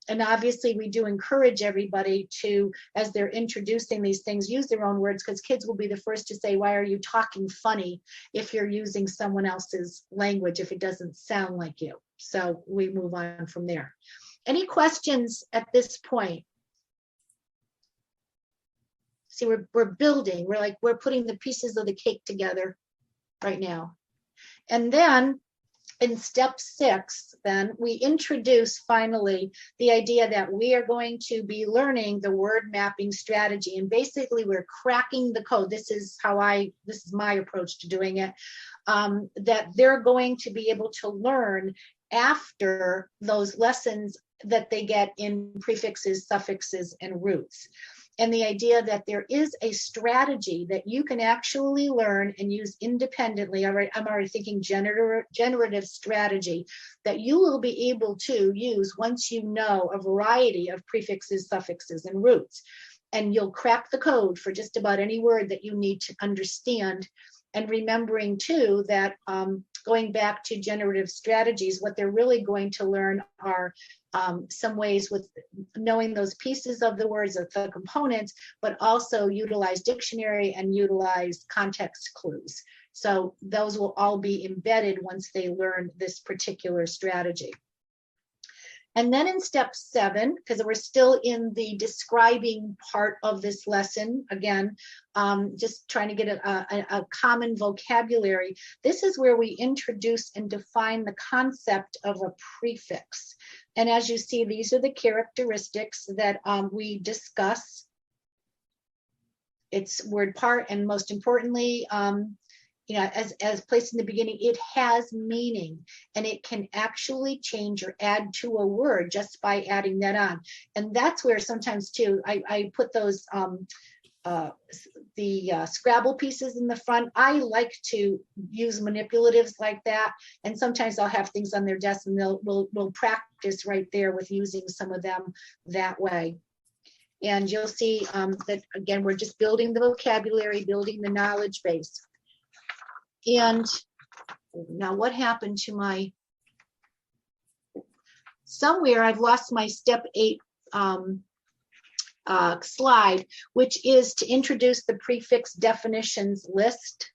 And obviously we do encourage everybody to, as they're introducing these things, use their own words, because kids will be the first to say, why are you talking funny if you're using someone else's language, if it doesn't sound like you? So we move on from there. Any questions at this point? See, we're building, we're putting the pieces of the cake together right now. And then in step 6, then we introduce finally the idea that we are going to be learning the word mapping strategy. And basically we're cracking the code. This is my approach to doing it, that they're going to be able to learn after those lessons that they get in prefixes, suffixes, and roots. And the idea that there is a strategy that you can actually learn and use independently. I'm already thinking generative strategy that you will be able to use once you know a variety of prefixes, suffixes, and roots. And you'll crack the code for just about any word that you need to understand. And remembering too that going back to generative strategies, what they're really going to learn are some ways with knowing those pieces of the words, of the components, but also utilize dictionary and utilize context clues. So those will all be embedded once they learn this particular strategy. And then in step 7, because we're still in the describing part of this lesson, again, just trying to get a common vocabulary, this is where we introduce and define the concept of a prefix. And as you see, these are the characteristics that we discuss. Its word part, and most importantly, as placed in the beginning, it has meaning, and it can actually change or add to a word just by adding that on. And that's where sometimes too, I put those Scrabble pieces in the front. I like to use manipulatives like that, and sometimes I'll have things on their desk, and we'll practice right there with using some of them that way. And you'll see that again, we're just building the vocabulary, building the knowledge base. And now what happened to my, somewhere I've lost my step 8 slide, which is to introduce the prefix definitions list.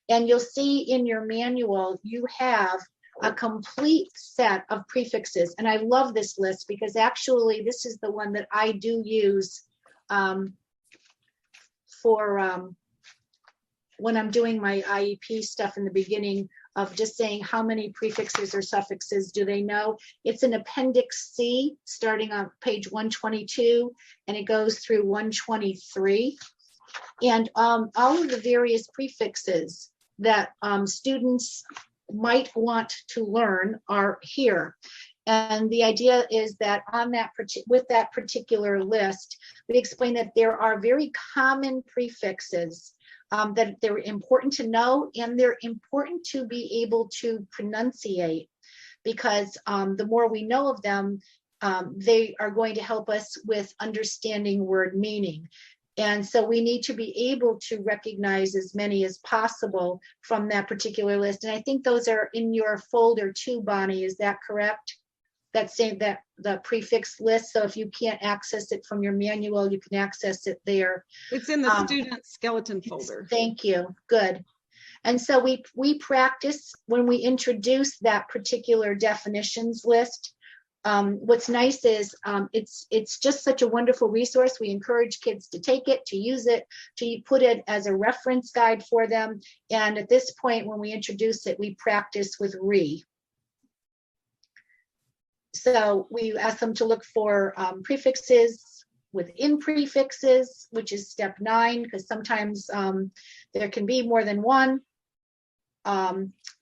And you'll see in your manual, you have a complete set of prefixes. And I love this list because actually this is the one that I do use for when I'm doing my IEP stuff in the beginning, of just saying how many prefixes or suffixes do they know. It's in Appendix C, starting on page 122, and it goes through 123. And all of the various prefixes that students might want to learn are here. And the idea is that on that with that particular list, we explain that there are very common prefixes that they're important to know, and they're important to be able to pronunciate, because the more we know of them, they are going to help us with understanding word meaning. And so we need to be able to recognize as many as possible from that particular list. And I think those are in your folder too, Bonnie, is that correct? That's saying that the prefix list. So if you can't access it from your manual, you can access it there. It's in the student skeleton folder. Thank you. Good. And so we practice when we introduce that particular definitions list. What's nice is it's just such a wonderful resource. We encourage kids to take it, to use it, to put it as a reference guide for them. And at this point, when we introduce it, we practice with re. So we ask them to look for prefixes within prefixes, which is step 9, because sometimes there can be more than one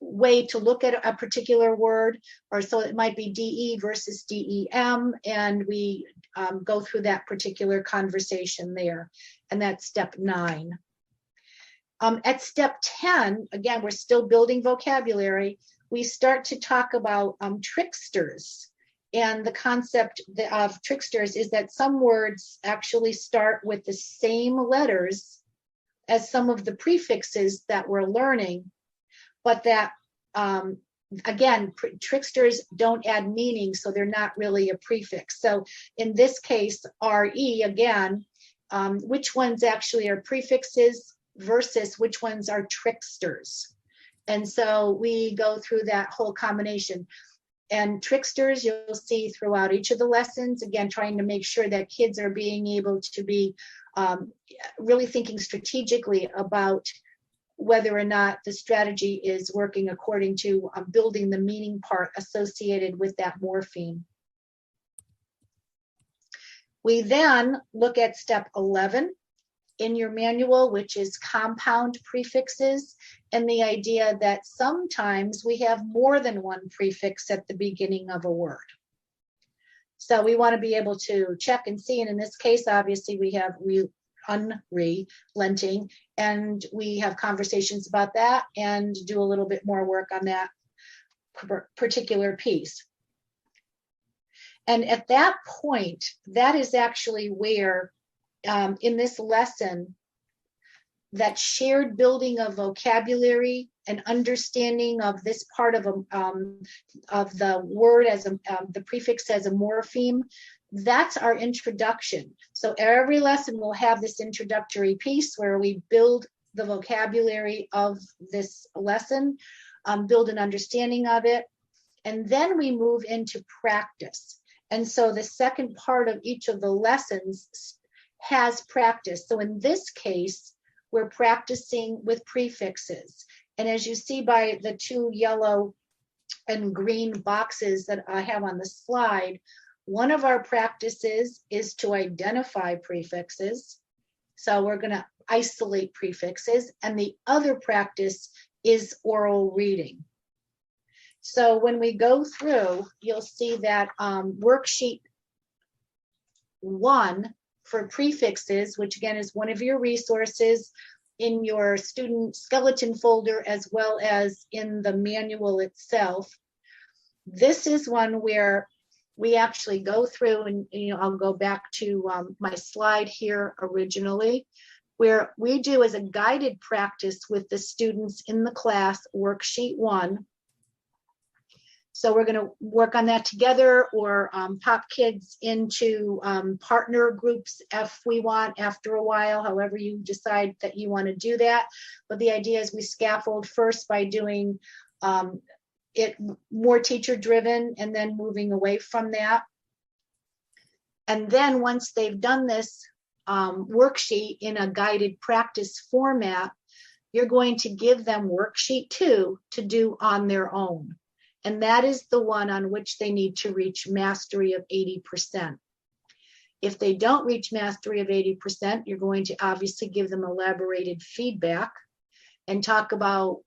way to look at a particular word, or so it might be DE versus DEM, and we go through that particular conversation there, and that's step 9. At step 10, again, we're still building vocabulary. We start to talk about tricksters. And the concept of tricksters is that some words actually start with the same letters as some of the prefixes that we're learning, but that, again, tricksters don't add meaning, so they're not really a prefix. So in this case, RE, again, which ones actually are prefixes versus which ones are tricksters. And so we go through that whole combination. And tricksters you'll see throughout each of the lessons, again, trying to make sure that kids are being able to be really thinking strategically about whether or not the strategy is working according to building the meaning part associated with that morpheme. We then look at step 11 in your manual, which is compound prefixes, and the idea that sometimes we have more than one prefix at the beginning of a word. So we want to be able to check and see, and in this case, obviously, we have unrelenting, and we have conversations about that and do a little bit more work on that particular piece. And at that point, that is actually where in this lesson, that shared building of vocabulary and understanding of this part of the word as the prefix as a morpheme, that's our introduction. So every lesson will have this introductory piece where we build the vocabulary of this lesson, build an understanding of it, and then we move into practice. And so the second part of each of the lessons has practice. So in this case, we're practicing with prefixes. And as you see by the 2 yellow and green boxes that I have on the slide, one of our practices is to identify prefixes. So we're going to isolate prefixes. And the other practice is oral reading. So when we go through, you'll see that worksheet 1 for prefixes, which again is one of your resources in your student skeleton folder as well as in the manual itself. This is one where we actually go through, and I'll go back to my slide here originally, where we do as a guided practice with the students in the class worksheet 1. So we're going to work on that together, or pop kids into partner groups if we want after a while, however you decide that you want to do that. But the idea is we scaffold first by doing it more teacher driven and then moving away from that. And then once they've done this worksheet in a guided practice format, you're going to give them worksheet 2 to do on their own. And that is the one on which they need to reach mastery of 80%. If they don't reach mastery of 80%, you're going to obviously give them elaborated feedback and talk about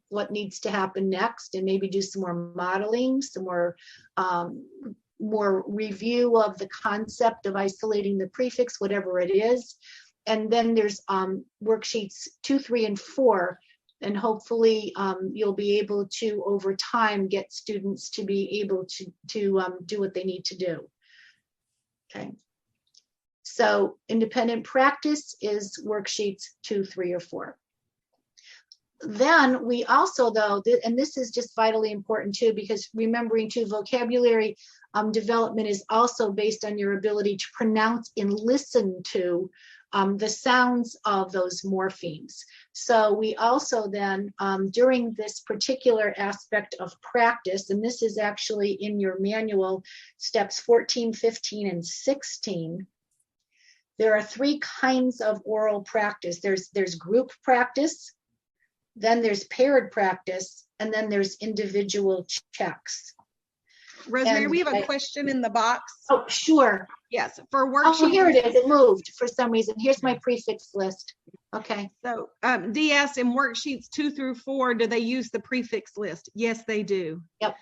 what needs to happen next, and maybe do some more modeling, some more review of the concept of isolating the prefix, whatever it is. And then there's worksheets 2, 3, and 4. And hopefully you'll be able to, over time, get students to be able to do what they need to do. Okay. So independent practice is worksheets 2, 3, or 4. Then we also, though, and this is just vitally important too, because remembering too, vocabulary development is also based on your ability to pronounce and listen to the sounds of those morphemes. So we also then, during this particular aspect of practice, and this is actually in your manual, steps 14, 15, and 16, there are 3 kinds of oral practice. There's group practice, then there's paired practice, and then there's individual checks. Rosemary, And we have a question in the box. Oh, sure. Yes, for Oh, worksheet. here it is. It moved for some reason. Here's my prefix list. Okay. So DS in worksheets 2 through 4, do they use the prefix list? Yes, they do. Yep.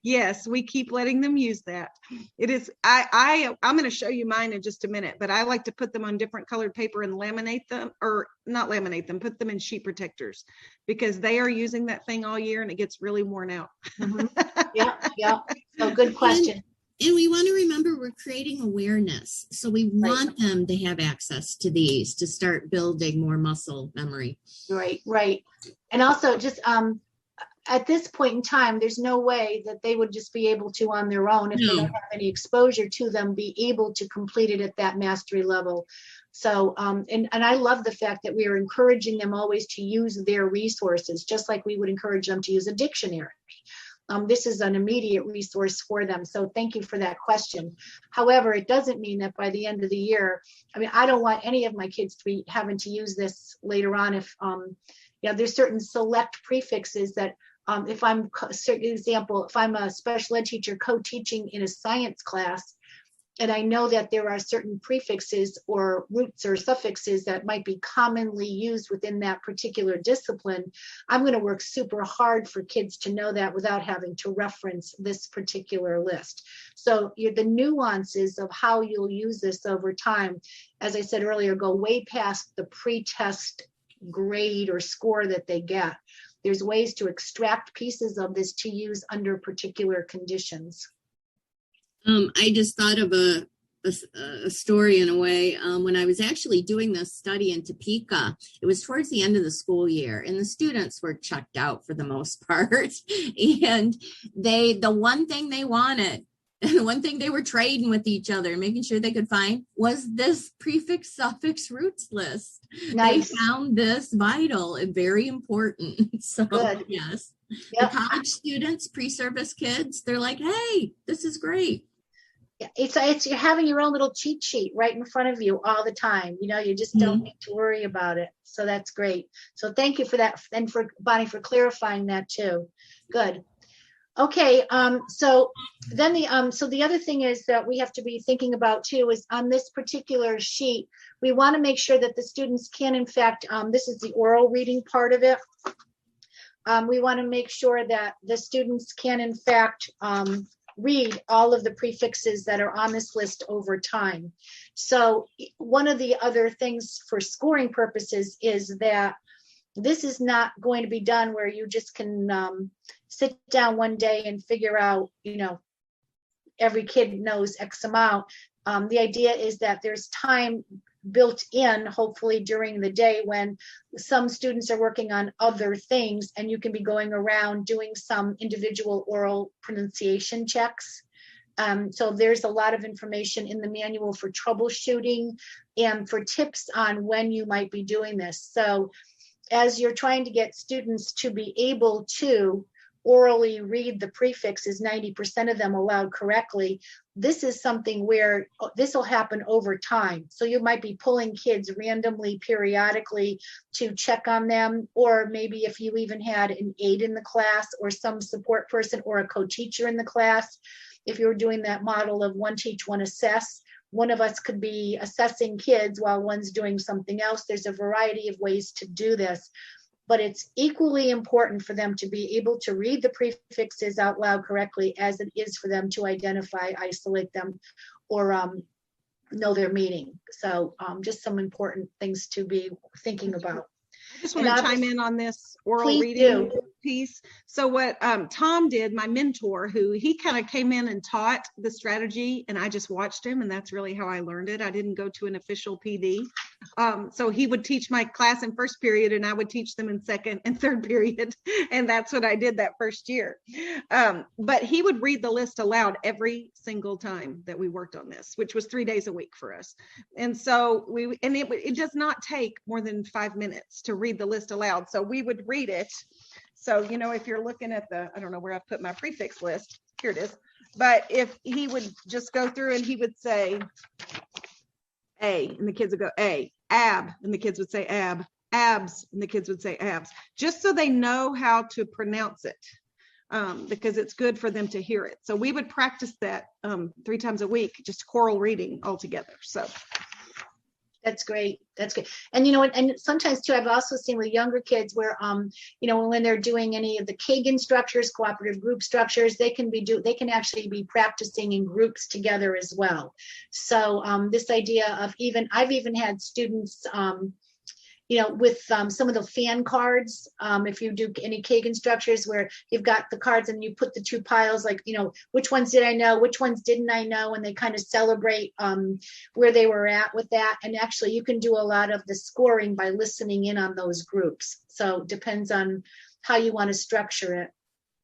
Yes, we keep letting them use that. It is, I'm going to show you mine in just a minute, but I like to put them on different colored paper and laminate them, or not laminate them, put them in sheet protectors, because they are using that thing all year and it gets really worn out. Yeah. So good question. And we want to remember we're creating awareness. So we want them to have access to these to start building more muscle memory. Right. And also just at this point in time, there's no way that they would just be able to on their own, if they don't have any exposure to them, be able to complete it at that mastery level. So, and I love the fact that we are encouraging them always to use their resources, just like we would encourage them to use a dictionary. This is an immediate resource for them. So thank you for that question. However, it doesn't mean that by the end of the year, I mean, I don't want any of my kids to be having to use this later on. If, there's certain select prefixes that if I'm, example, if I'm a special ed teacher co-teaching in a science class, and I know that there are certain prefixes or roots or suffixes that might be commonly used within that particular discipline, I'm going to work super hard for kids to know that without having to reference this particular list. So the nuances of how you'll use this over time, as I said earlier, go way past the pre-test grade or score that they get. There's ways to extract pieces of this to use under particular conditions. I just thought of a story in a way. When I was actually doing this study in Topeka, it was towards the end of the school year, and the students were checked out for the most part. And the one thing they wanted, and the one thing they were trading with each other, making sure they could find, was this prefix suffix roots list. Nice. They found this vital and very important. So Good. yes, Yep. the college students, pre-service kids, they're like, hey, this is great. Yeah, it's you're having your own little cheat sheet right in front of you all the time. You just don't need to worry about it. So that's great. So thank you for that, and for Bonnie for clarifying that too. Good. Okay. So then the other thing is that we have to be thinking about too is on this particular sheet, we want to make sure that the students can, in fact, this is the oral reading part of it. We want to make sure that the students can, in fact, read all of the prefixes that are on this list over time. So one of the other things for scoring purposes is that this is not going to be done where you just can sit down one day and figure out, every kid knows X amount. The idea is that there's time built in, hopefully during the day, when some students are working on other things, and you can be going around doing some individual oral pronunciation checks. So there's a lot of information in the manual for troubleshooting and for tips on when you might be doing this. So as you're trying to get students to be able to orally read the prefixes, 90% of them aloud correctly, this is something where this will happen over time. So you might be pulling kids randomly, periodically to check on them, or maybe if you even had an aide in the class or some support person or a co-teacher in the class, if you were doing that model of one teach, one assess, one of us could be assessing kids while one's doing something else. There's a variety of ways to do this, but it's equally important for them to be able to read the prefixes out loud correctly as it is for them to identify, isolate them, or know their meaning. So just some important things to be thinking about. I just want to chime in on this oral reading do. piece. So what Tom did, my mentor, who he kind of came in and taught the strategy, and I just watched him, and that's really how I learned it. I didn't go to an official PD. So he would teach my class in first period and I would teach them in second and third period. And that's what I did that first year. But he would read the list aloud every single time that we worked on this, which was 3 days a week for us. And so it does not take more than 5 minutes to read the list aloud. So we would read it. So, if you're looking at I don't know where I've put my prefix list, here it is. But if he would just go through and he would say A, and the kids would go A, ab, and the kids would say ab, abs, and the kids would say abs, just so they know how to pronounce it, because it's good for them to hear it. So we would practice that 3 times a week, just choral reading all together. So that's great. That's good. And and sometimes too, I've also seen with younger kids where, when they're doing any of the Kagan structures, cooperative group structures, they can actually be practicing in groups together as well. So this idea of I've even had students, with some of the fan cards, if you do any Kagan structures where you've got the cards and you put the 2 piles, like, which ones did I know, which ones didn't I know, and they kind of celebrate where they were at with that. And actually you can do a lot of the scoring by listening in on those groups. So it depends on how you want to structure it.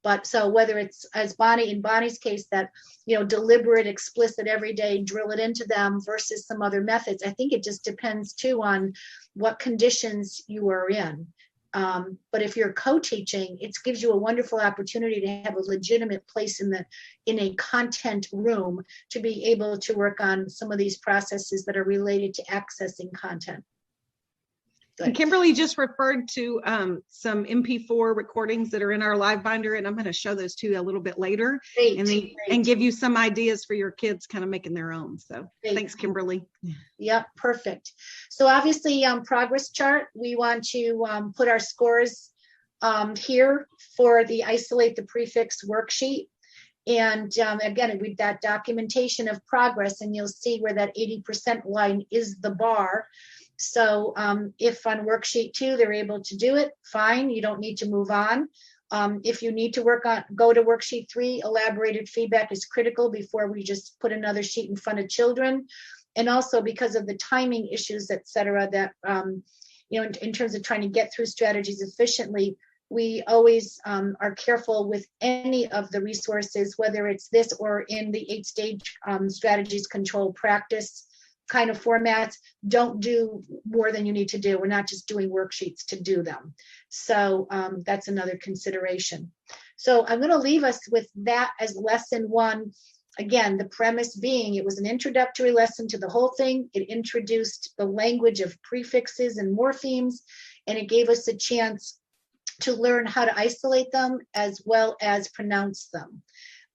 But so whether it's, as in Bonnie's case, that, deliberate, explicit, every day, drill it into them versus some other methods, I think it just depends too on what conditions you are in. But if you're co-teaching, it gives you a wonderful opportunity to have a legitimate place in a content room to be able to work on some of these processes that are related to accessing content. And Kimberlee just referred to some MP4 recordings that are in our live binder, and I'm going to show those to you a little bit later. Great, and give you some ideas for your kids kind of making their own. So great. Thanks, Kimberlee. Yep, perfect. So obviously, progress chart, we want to put our scores here for the Isolate the Prefix worksheet. And again, with that documentation of progress, and you'll see where that 80% line is the bar. So if on worksheet 2 they're able to do it, fine, you don't need to move on. If you need to go to worksheet 3, elaborated feedback is critical before we just put another sheet in front of children. And also because of the timing issues, et cetera, that, in terms of trying to get through strategies efficiently, we always are careful with any of the resources, whether it's this or in the 8-stage strategies control practice kind of formats. Don't do more than you need to do. We're not just doing worksheets to do them. So that's another consideration. So I'm going to leave us with that as lesson 1. Again, the premise being it was an introductory lesson to the whole thing. It introduced the language of prefixes and morphemes, and it gave us a chance to learn how to isolate them as well as pronounce them.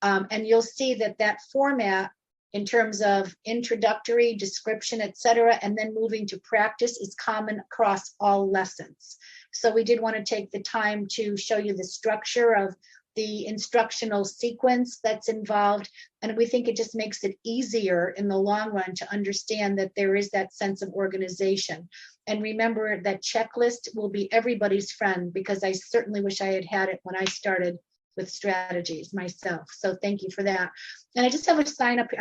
And you'll see that format in terms of introductory, description, et cetera, and then moving to practice is common across all lessons. So we did want to take the time to show you the structure of the instructional sequence that's involved. And we think it just makes it easier in the long run to understand that there is that sense of organization. And remember that checklist will be everybody's friend, because I certainly wish I had had it when I started with strategies myself. So thank you for that. And I just have a slide up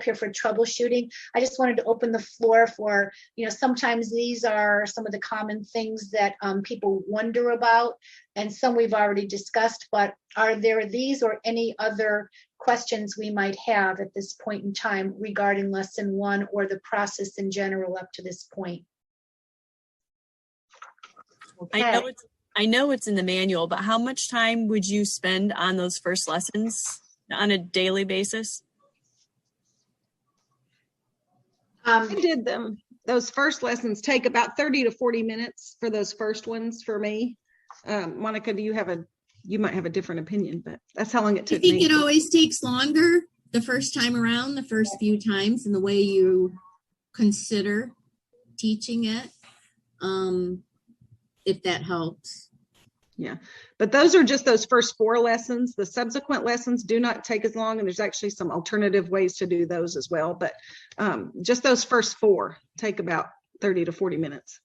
here for troubleshooting. I just wanted to open the floor for, sometimes these are some of the common things that people wonder about, and some we've already discussed, but are there these or any other questions we might have at this point in time regarding lesson 1 or the process in general up to this point? Okay. I know it's in the manual, but how much time would you spend on those first lessons on a daily basis? I did them. Those first lessons take about 30 to 40 minutes for those first ones for me. Monica, you might have a different opinion, but that's how long it took me. I think it always takes longer the first time around, the first few times, and the way you consider teaching it, if that helps. Yeah, but those are just those first 4 lessons. The subsequent lessons do not take as long, and there's actually some alternative ways to do those as well. But just those first 4 take about 30 to 40 minutes.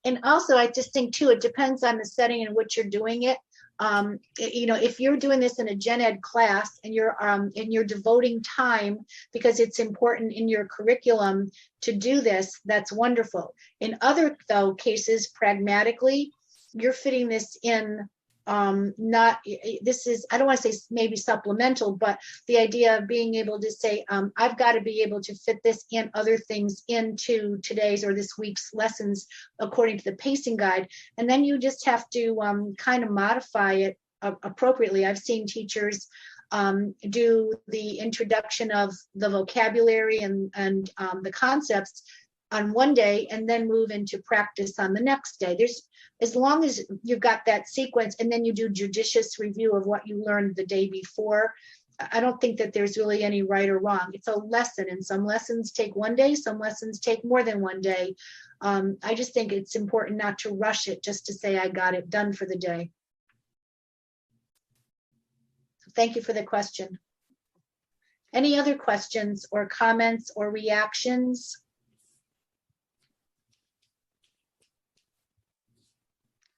And also, I just think too, it depends on the setting in which you're doing it. If you're doing this in a gen ed class and you're devoting time because it's important in your curriculum to do this, that's wonderful. In other cases, pragmatically, you're fitting this in. This is, I don't want to say maybe supplemental, but the idea of being able to say, I've got to be able to fit this and other things into today's or this week's lessons according to the pacing guide. And then you just have to kind of modify it appropriately. I've seen teachers do the introduction of the vocabulary and the concepts on one day and then move into practice on the next day. As long as you've got that sequence and then you do judicious review of what you learned the day before, I don't think that there's really any right or wrong. It's a lesson, and some lessons take one day, some lessons take more than one day. I just think it's important not to rush it just to say I got it done for the day. Thank you for the question. Any other questions or comments or reactions?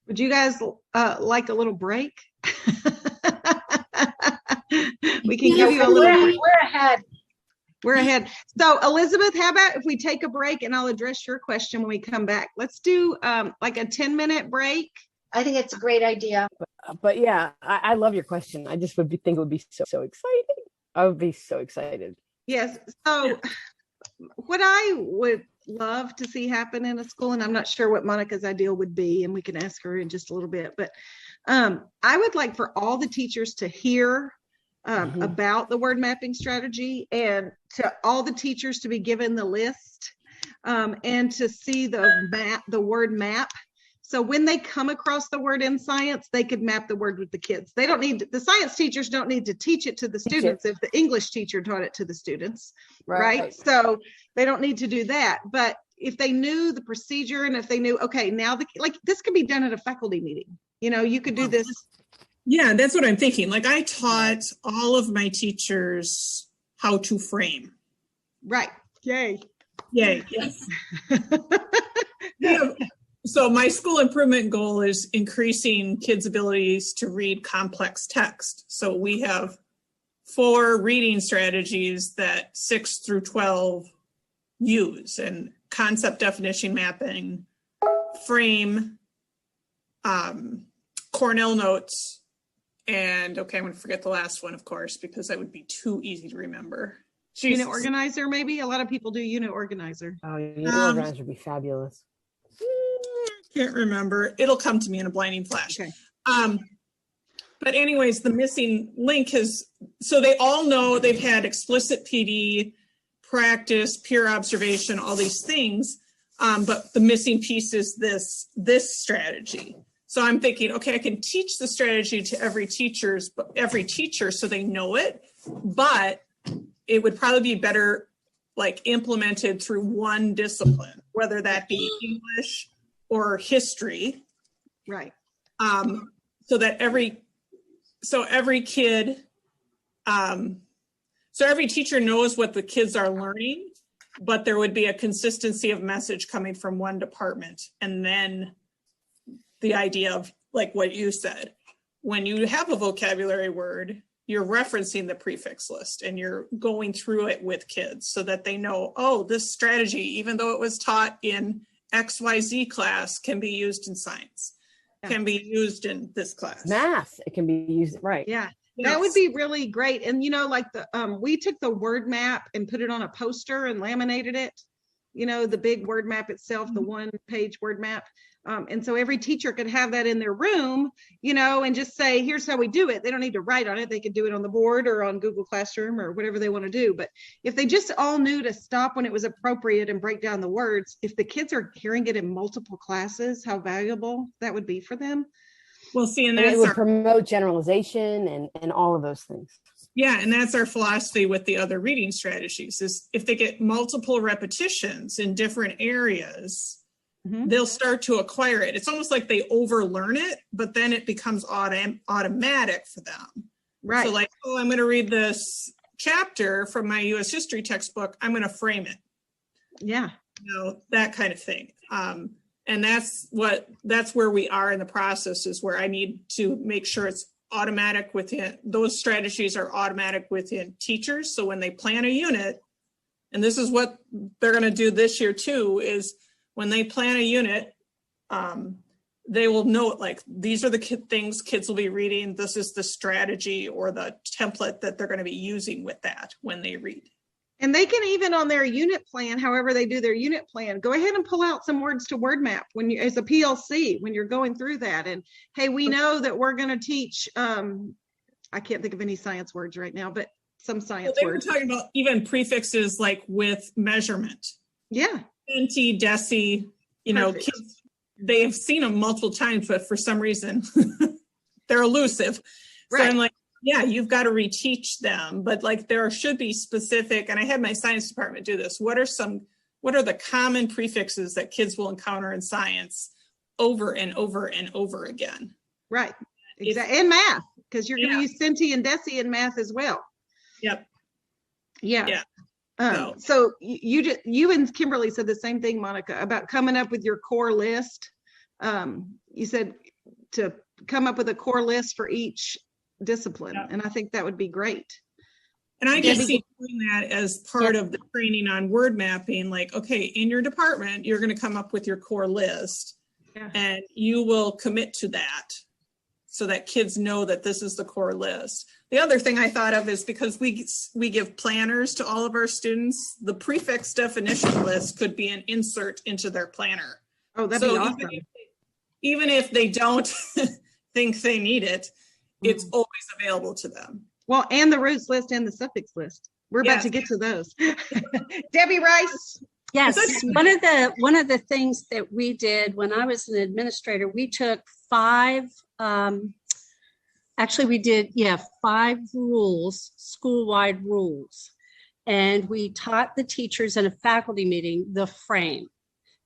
Would you guys like a little break? We can give you a little break. We're ahead. We're ahead. So Elizabeth, how about if we take a break and I'll address your question when we come back? Let's do like a 10-minute break. I think it's a great idea. But yeah, I love your question. I just think it would be so exciting. I would be so excited. Yes. So what I would love to see happen in a school, and I'm not sure what Monica's ideal would be, and we can ask her in just a little bit, but I would like for all the teachers to hear about the word mapping strategy, and to all the teachers to be given the list and to see the word map. So when they come across the word in science, they could map the word with the kids. They don't need, the science teachers don't need to teach it to the students if the English teacher taught it to the students, right? So they don't need to do that. But if they knew the procedure and if they knew, okay, now like this could be done at a faculty meeting. You could do this. Yeah, that's what I'm thinking. Like I taught all of my teachers how to frame. Right. Yay. Yay. Yes. Yeah. So my school improvement goal is increasing kids' abilities to read complex text. So we have 4 reading strategies that 6 through 12 use, and concept definition mapping, frame, Cornell notes, and okay, I'm going to forget the last one, of course, because that would be too easy to remember. Unit organizer, maybe? A lot of people do unit organizer. Oh, unit organizer would be fabulous. Can't remember. It'll come to me in a blinding flash. Okay. But anyways, the missing link so they all know they've had explicit PD, practice, peer observation, all these things. But the missing piece is this strategy. So I'm thinking, okay, I can teach the strategy to every teacher so they know it, but it would probably be better like implemented through one discipline, whether that be English or history, right? So that every kid, so every teacher knows what the kids are learning, but there would be a consistency of message coming from one department. And then the idea of like what you said, when you have a vocabulary word, you're referencing the prefix list and you're going through it with kids so that they know, oh, this strategy, even though it was taught in XYZ class, can be used in science, can be used in this class. Math, it can be used, right? Yeah, yes. That would be really great. And like we took the word map and put it on a poster and laminated it. The big word map itself, the 1-page word map. And so every teacher could have that in their room, and just say, here's how we do it. They don't need to write on it. They could do it on the board or on Google Classroom or whatever they want to do. But if they just all knew to stop when it was appropriate and break down the words, if the kids are hearing it in multiple classes, how valuable that would be for them. Well, see, and it would promote generalization and all of those things. Yeah, and that's our philosophy with the other reading strategies is if they get multiple repetitions in different areas, they'll start to acquire it. It's almost like they overlearn it, but then it becomes automatic for them. Right. So like, oh, I'm going to read this chapter from my U.S. history textbook. I'm going to frame it. Yeah. That kind of thing. And that's where we are in the process, is where I need to make sure it's automatic within, those strategies are automatic within teachers. So when they plan a unit, and this is what they're going to do this year too, is when they plan a unit, they will note, like, these are the things kids will be reading. This is the strategy or the template that they're going to be using with that when they read. And they can even on their unit plan, however they do their unit plan, go ahead and pull out some words to word map when you, as a PLC, when you're going through that. And hey, we know that we're going to teach, I can't think of any science words right now, but some science words. They were talking about even prefixes like with measurement. Yeah. Centi, deci, you know, Perfect. kids, they've seen them multiple times, but for some reason they're elusive. Right. So I'm like, yeah, you've got to reteach them, but like there should be specific, and I had my science department do this. What are the common prefixes that kids will encounter in science over and over and over again? Right. Exactly. And math, because you're going to Yeah. use centi and deci in math as well. Yep. Yeah. Yeah. So you and Kimberlee said the same thing, Monica, about coming up with your core list. You said to come up with a core list for each discipline. Yeah. And I think that would be great. And I Yeah, can see doing that as part of the training on word mapping, like, okay, in your department, you're going to come up with your core list Yeah. and you will commit to that so that kids know that this is the core list. The other thing I thought of is because we give planners to all of our students, the prefix definition list could be an insert into their planner. Oh, that'd be So awesome. even if they don't think they need it, it's always available to them. Well, and the roots list and the suffix list. We're about Yes. to get to those. Debbie Rice. Yes, That's- one of the things that we did when I was an administrator, we took 5 rules, school-wide rules. And we taught the teachers in a faculty meeting the frame.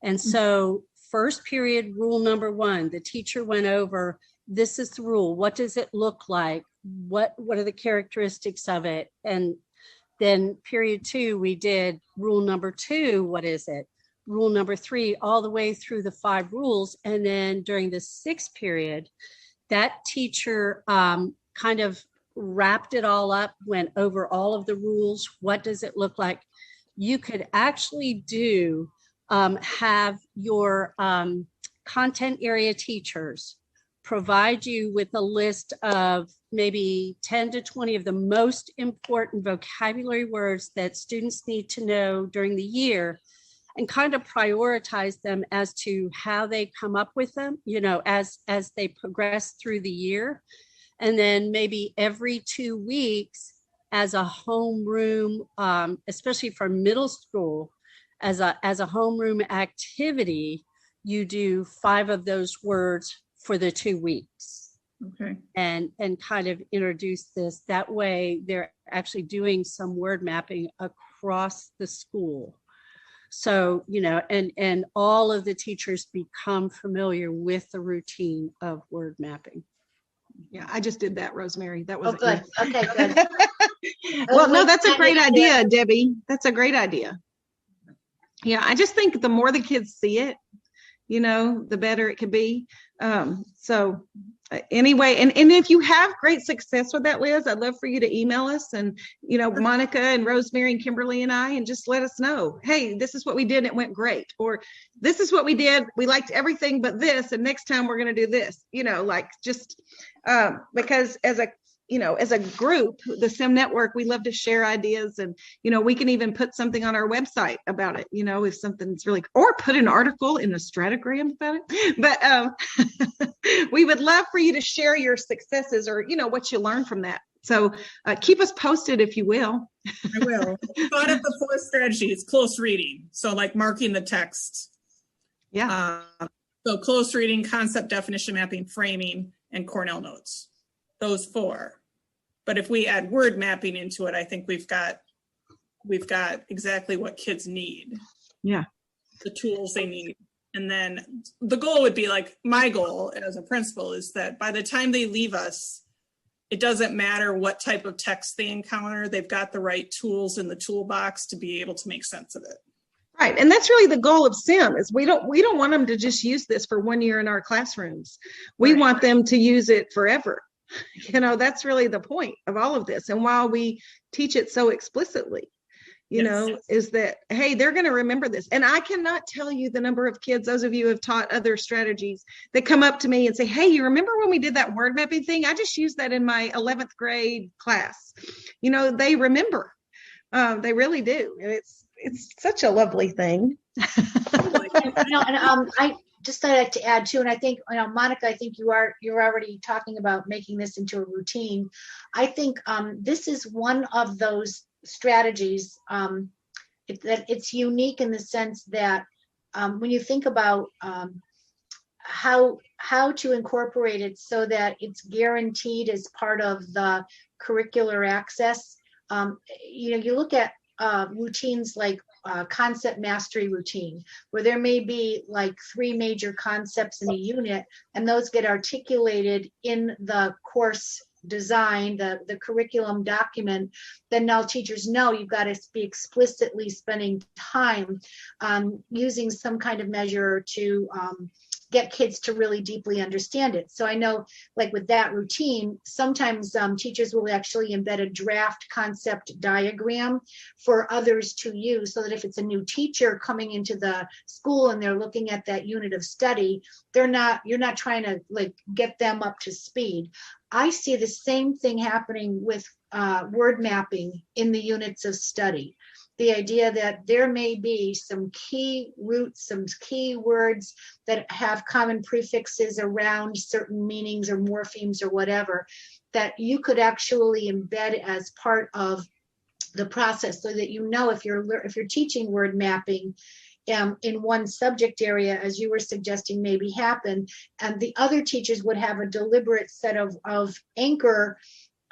And so first period, rule number 1, the teacher went over, this is the rule. What does it look like? What are the characteristics of it? And then period 2, we did rule number 2, what is it? Rule number 3, all the way through the 5 rules. And then during the 6th period, that teacher kind of wrapped it all up, went over all of the rules. What does it look like? You could actually have your content area teachers provide you with a list of maybe 10 to 20 of the most important vocabulary words that students need to know during the year, and kind of prioritize them as to how they come up with them, you know, as they progress through the year. And then maybe every 2 weeks as a homeroom, especially for middle school, as a homeroom activity, you do 5 of those words for the 2 weeks. Okay. And kind of introduce this. That way they're actually doing some word mapping across the school. So, you know, and all of the teachers become familiar with the routine of word mapping. Yeah, I just did that, Rosemary. That was good. Okay, good. Well, no, that's a great idea, Debbie. That's a great idea. Yeah, I just think the more the kids see it, you know, the better it could be. Anyway, and if you have great success with that, Liz, I'd love for you to email us and, you know, Monica and Rosemary and Kimberlee and I, and just let us know, hey, this is what we did and it went great. Or this is what we did. We liked everything but this. And next time we're going to do this, you know, like just because as a group, the SIM network, we love to share ideas, and, you know, we can even put something on our website about it, you know, if something's really, or put an article in a stratogram about it. But we would love for you to share your successes or, you know, what you learned from that. So keep us posted, if you will. I will. Thought of the 4th strategy. It's close reading. So like marking the text. Yeah. So close reading, concept definition mapping, framing, and Cornell notes. Those 4. But if we add word mapping into it, I think we've got exactly what kids need. Yeah. The tools they need. And then the goal would be, like, my goal as a principal is that by the time they leave us, it doesn't matter what type of text they encounter, they've got the right tools in the toolbox to be able to make sense of it. Right. And that's really the goal of SIM is we don't want them to just use this for 1 year in our classrooms. We want them to use it forever. That's really the point of all of this. And while we teach it so explicitly, is that, hey, they're going to remember this. And I cannot tell you the number of kids, those of you who have taught other strategies, that come up to me and say, hey, you remember when we did that word mapping thing? I just used that in my 11th grade class. They remember. They really do. And it's such a lovely thing. I just like to add too, and I think, Monica, I think you're already talking about making this into a routine. I think this is one of those strategies that it's unique in the sense that when you think about how to incorporate it so that it's guaranteed as part of the curricular access. You look at routines like concept mastery routine, where there may be like 3 major concepts in a unit, and those get articulated in the course design, the curriculum document. Then now teachers know you've got to be explicitly spending time using some kind of measure to get kids to really deeply understand it. So I know, like with that routine, sometimes teachers will actually embed a draft concept diagram for others to use, so that if it's a new teacher coming into the school and they're looking at that unit of study, you're not trying to like get them up to speed. I see the same thing happening with word mapping in the units of study. The idea that there may be some key roots, some key words that have common prefixes around certain meanings or morphemes or whatever, that you could actually embed as part of the process, so that if you're teaching word mapping in one subject area, as you were suggesting maybe happen, and the other teachers would have a deliberate set of anchor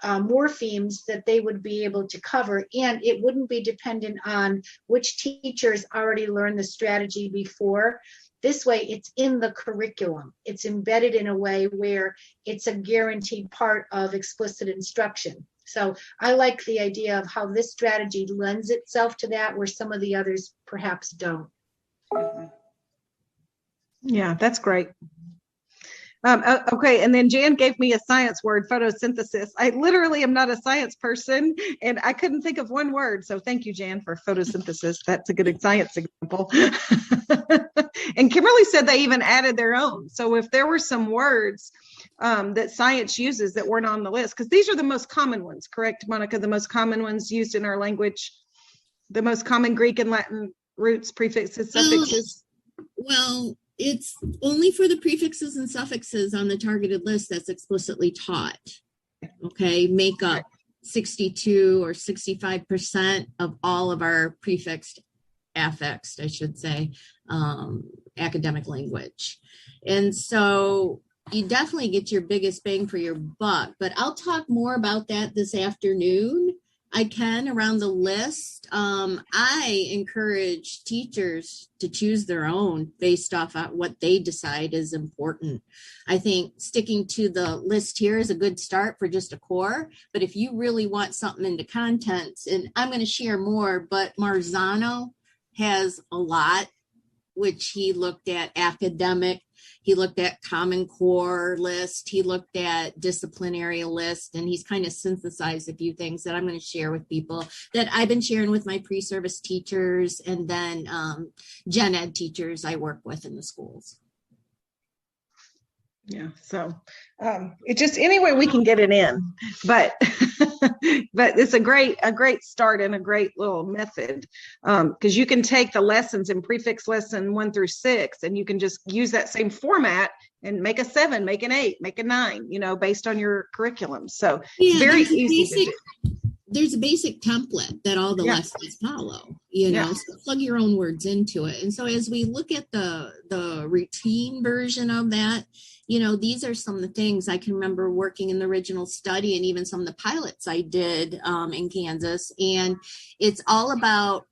morphemes that they would be able to cover, and it wouldn't be dependent on which teachers already learned the strategy before. This way, it's in the curriculum. It's embedded in a way where it's a guaranteed part of explicit instruction. So I like the idea of how this strategy lends itself to that, where some of the others perhaps don't. Yeah, that's great. Okay, and then Jan gave me a science word, photosynthesis. I literally am not a science person, and I couldn't think of one word. So thank you, Jan, for photosynthesis. That's a good science example. And Kimberlee said they even added their own. So if there were some words that science uses that weren't on the list, because these are the most common ones, correct, Monica? The most common ones used in our language, the most common Greek and Latin roots, prefixes, suffixes. Well, it's only for the prefixes and suffixes on the targeted list that's explicitly taught. Okay, make up 62 or 65% of all of our prefixed, affixed, I should say, academic language. And so you definitely get your biggest bang for your buck, but I'll talk more about that this afternoon. I can around the list. I encourage teachers to choose their own based off of what they decide is important. I think sticking to the list here is a good start for just a core, but if you really want something into contents, and I'm going to share more, but Marzano has a lot, which he looked at academic, he looked at Common Core list, he looked at disciplinary list, and he's kind of synthesized a few things that I'm going to share with people that I've been sharing with my pre-service teachers and then gen ed teachers I work with in the schools. Yeah, so it just any way we can get it in, but but it's a great start and a great little method, because you can take the lessons in prefix lesson 1 through 6 and you can just use that same format and make a 7, make an 8, make a 9, based on your curriculum. So it's very easy. There's a basic template that all the lessons follow, so plug your own words into it. And so as we look at the routine version of that, these are some of the things I can remember working in the original study and even some of the pilots I did in Kansas. And it's all about,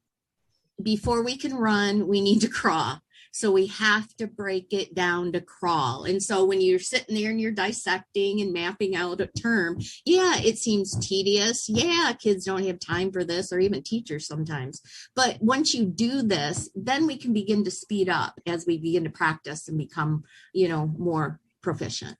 before we can run, we need to crawl. So we have to break it down to crawl. And so when you're sitting there and you're dissecting and mapping out a term, yeah, it seems tedious. Yeah, kids don't have time for this, or even teachers sometimes. But once you do this, then we can begin to speed up as we begin to practice and become, more proficient.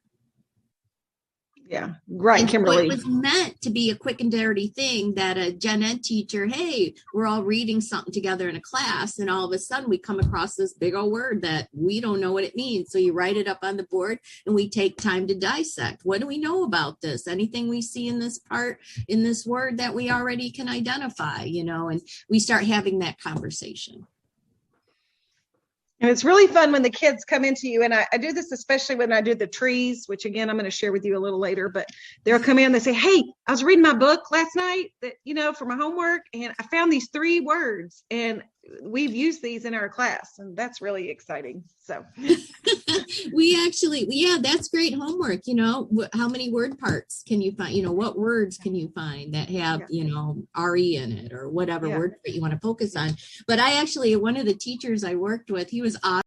Yeah, right, and Kimberlee. So it was meant to be a quick and dirty thing that a gen ed teacher, hey, we're all reading something together in a class, and all of a sudden we come across this big old word that we don't know what it means. So you write it up on the board and we take time to dissect. What do we know about this? Anything we see in this part, in this word that we already can identify, and we start having that conversation. And it's really fun when the kids come into you, and I do this especially when I do the trees, which again, I'm going to share with you a little later, but they'll come in and they say, hey, I was reading my book last night that, for my homework, and I found these 3 words, and we've used these in our class, and that's really exciting. So that's great homework. How many word parts can you find? What words can you find that have, RE in it, or whatever word that you want to focus on? But one of the teachers I worked with, he was